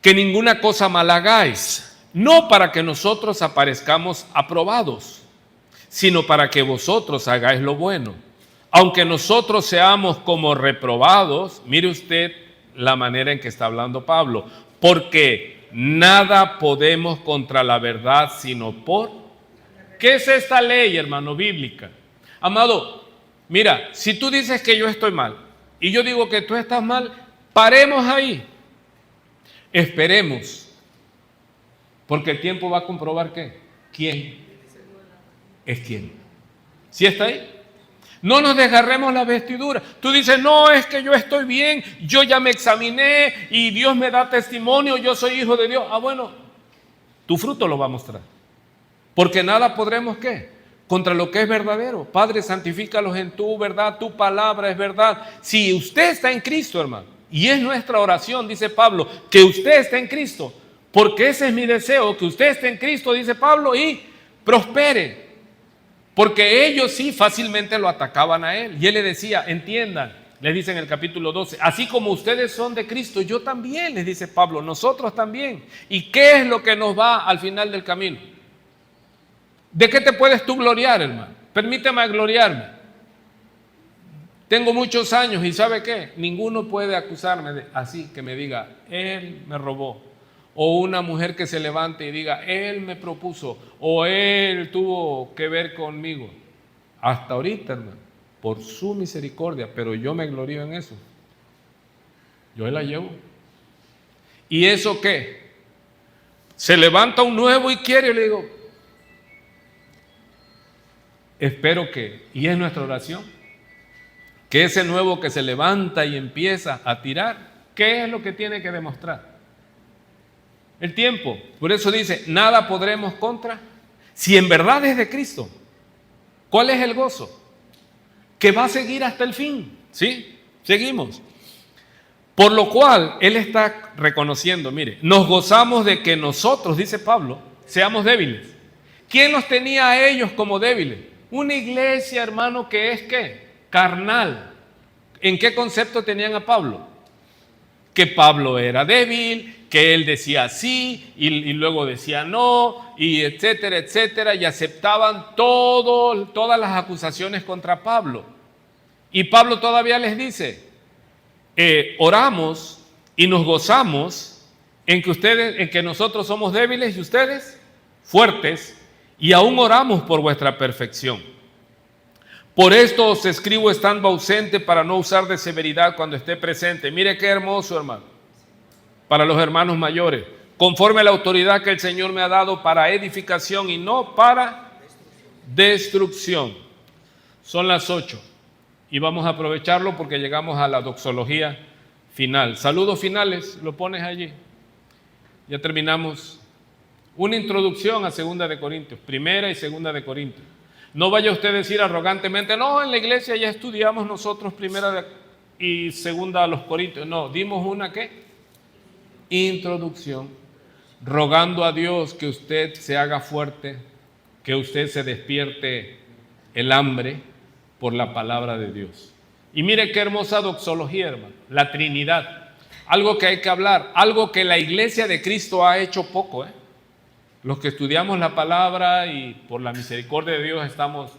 que ninguna cosa mal hagáis, no para que nosotros aparezcamos aprobados, sino para que vosotros hagáis lo bueno. Aunque nosotros seamos como reprobados, mire usted la manera en que está hablando Pablo, porque nada podemos contra la verdad sino por... ¿Qué es esta ley, hermano, bíblica? Amado, mira, si tú dices que yo estoy mal y yo digo que tú estás mal, paremos ahí. Esperemos, porque el tiempo va a comprobar ¿qué? ¿Quién es quién? ¿Sí está ahí? No nos desgarremos la vestidura. Tú dices, no, es que yo estoy bien, yo ya me examiné y Dios me da testimonio, yo soy hijo de Dios. Ah, bueno, tu fruto lo va a mostrar. Porque nada podremos, ¿qué? Contra lo que es verdadero. Padre, santifícalos en tu verdad, tu palabra es verdad. Si usted está en Cristo, hermano, y es nuestra oración, dice Pablo, que usted esté en Cristo, porque ese es mi deseo, que usted esté en Cristo, dice Pablo, y prospere. Porque ellos sí fácilmente lo atacaban a él. Y él le decía, entiendan, les dice en el capítulo 12, así como ustedes son de Cristo, yo también, les dice Pablo, nosotros también. ¿Y qué es lo que nos va al final del camino? ¿De qué te puedes tú gloriar, hermano? Permíteme gloriarme. Tengo muchos años y ¿sabe qué? Ninguno puede acusarme así, que me diga, él me robó. O una mujer que se levante y diga, él me propuso, o él tuvo que ver conmigo. Hasta ahorita, hermano, por su misericordia, pero yo me glorío en eso. Yo la llevo. ¿Y eso qué? Se levanta un nuevo y quiere, yo le digo, espero que, y es nuestra oración, que ese nuevo que se levanta y empieza a tirar, ¿qué es lo que tiene que demostrar? El tiempo. Por eso dice, nada podremos contra, si en verdad es de Cristo. ¿Cuál es el gozo? Que va a seguir hasta el fin. ¿Sí? Seguimos. Por lo cual, él está reconociendo, mire, nos gozamos de que nosotros, dice Pablo, seamos débiles. ¿Quién los tenía a ellos como débiles? Una iglesia, hermano, que es ¿qué? Carnal. ¿En qué concepto tenían a Pablo? que Pablo era débil, que él decía sí y luego decía no, y etcétera, etcétera, y aceptaban todas las acusaciones contra Pablo. Y Pablo todavía les dice, oramos y nos gozamos en que nosotros somos débiles y ustedes fuertes, y aún oramos por vuestra perfección. Por esto os escribo estando ausente, para no usar de severidad cuando esté presente. Mire qué hermoso, hermano, para los hermanos mayores, conforme a la autoridad que el Señor me ha dado para edificación y no para destrucción. Son las 8 y vamos a aprovecharlo porque llegamos a la doxología final. Saludos finales, lo pones allí. Ya terminamos. Una introducción a 2 de Corintios, 1 y 2 de Corintios. No vaya usted a decir arrogantemente, no, en la iglesia ya estudiamos nosotros 1 y 2 a los Corintios. No, dimos una ¿qué? Introducción, rogando a Dios que usted se haga fuerte, que usted se despierte el hambre por la palabra de Dios. Y mire qué hermosa doxología, hermano, la Trinidad. Algo que hay que hablar, algo que la iglesia de Cristo ha hecho poco, Los que estudiamos la palabra y por la misericordia de Dios estamos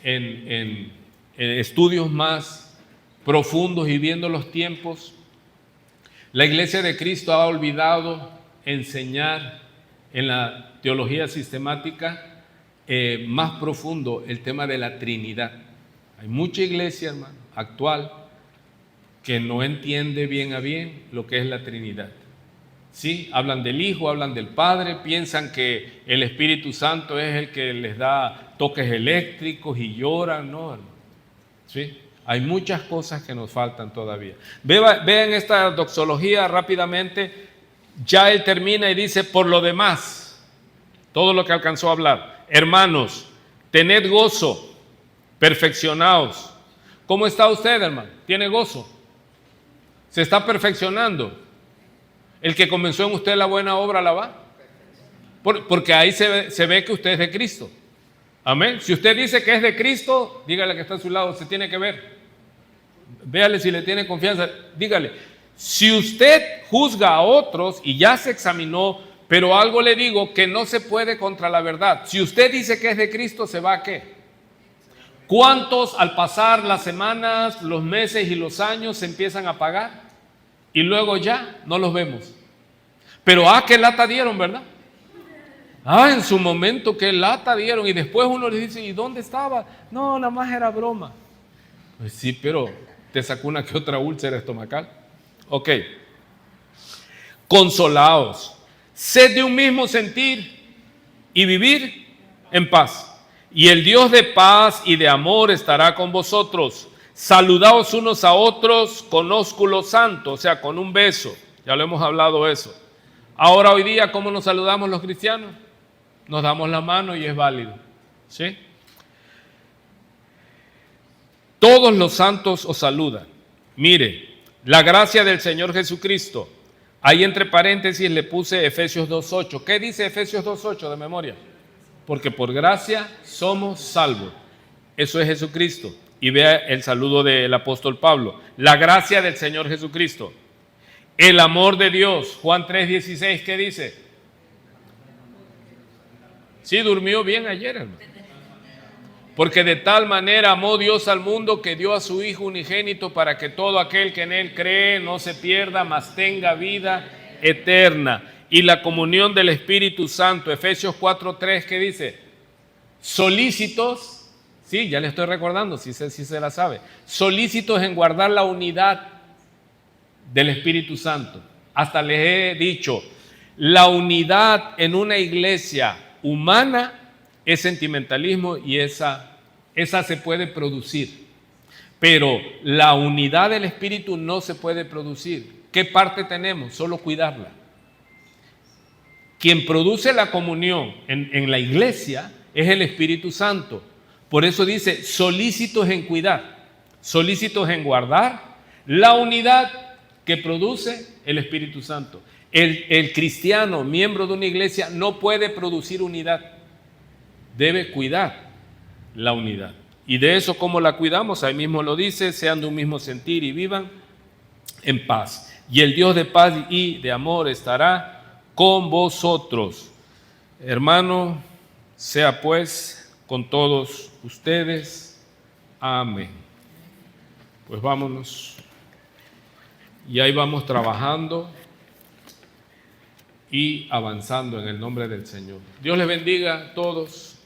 en estudios más profundos y viendo los tiempos. La iglesia de Cristo ha olvidado enseñar en la teología sistemática más profundo el tema de la Trinidad. Hay mucha iglesia, hermano, actual, que no entiende bien a bien lo que es la Trinidad. Sí, hablan del Hijo, hablan del Padre, piensan que el Espíritu Santo es el que les da toques eléctricos y lloran, no, hermano. Sí, hay muchas cosas que nos faltan todavía. Vean esta doxología rápidamente. Ya él termina y dice, por lo demás, todo lo que alcanzó a hablar. Hermanos, tened gozo, perfeccionaos. ¿Cómo está usted, hermano? ¿Tiene gozo? ¿Se está perfeccionando? El que comenzó en usted la buena obra la va. Porque ahí se ve que usted es de Cristo. Amén. Si usted dice que es de Cristo, dígale que está a su lado, se tiene que ver. Véale si le tiene confianza. Dígale, si usted juzga a otros y ya se examinó, pero algo le digo, que no se puede contra la verdad. Si usted dice que es de Cristo, ¿se va a qué? ¿Cuántos al pasar las semanas, los meses y los años se empiezan a apagar? Y luego ya no los vemos. Pero qué lata dieron, ¿verdad? En su momento qué lata dieron. Y después uno le dice, ¿y dónde estaba? No, nada más era broma. Pues sí, pero te sacó una que otra úlcera estomacal. Ok. Consolaos, sed de un mismo sentir y vivir en paz. Y el Dios de paz y de amor estará con vosotros. Saludaos unos a otros con ósculo santo, o sea, con un beso. Ya lo hemos hablado eso. Ahora hoy día, ¿cómo nos saludamos los cristianos? Nos damos la mano y es válido. ¿Sí? Todos los santos os saludan. Mire, la gracia del Señor Jesucristo. Ahí entre paréntesis le puse Efesios 2.8. ¿Qué dice Efesios 2.8 de memoria? Porque por gracia somos salvos. Eso es Jesucristo. Y vea el saludo del apóstol Pablo. La gracia del Señor Jesucristo. El amor de Dios. Juan 3.16, ¿qué dice? Sí, durmió bien ayer, hermano. Porque de tal manera amó Dios al mundo que dio a su Hijo unigénito para que todo aquel que en Él cree no se pierda, mas tenga vida eterna. Y la comunión del Espíritu Santo. Efesios 4.3, ¿qué dice? Solícitos. Sí, ya le estoy recordando, si se la sabe. Solícitos en guardar la unidad del Espíritu Santo. Hasta les he dicho, la unidad en una iglesia humana es sentimentalismo y esa se puede producir. Pero la unidad del Espíritu no se puede producir. ¿Qué parte tenemos? Solo cuidarla. Quien produce la comunión en la iglesia es el Espíritu Santo. Por eso dice, solícitos en cuidar, solícitos en guardar la unidad que produce el Espíritu Santo. El cristiano, miembro de una iglesia, no puede producir unidad. Debe cuidar la unidad. Y de eso, ¿cómo la cuidamos? Ahí mismo lo dice, sean de un mismo sentir y vivan en paz. y el Dios de paz y de amor estará con vosotros. Hermano, sea pues con todos ustedes. Amén. Pues vámonos. Y ahí vamos trabajando y avanzando en el nombre del Señor. Dios les bendiga a todos.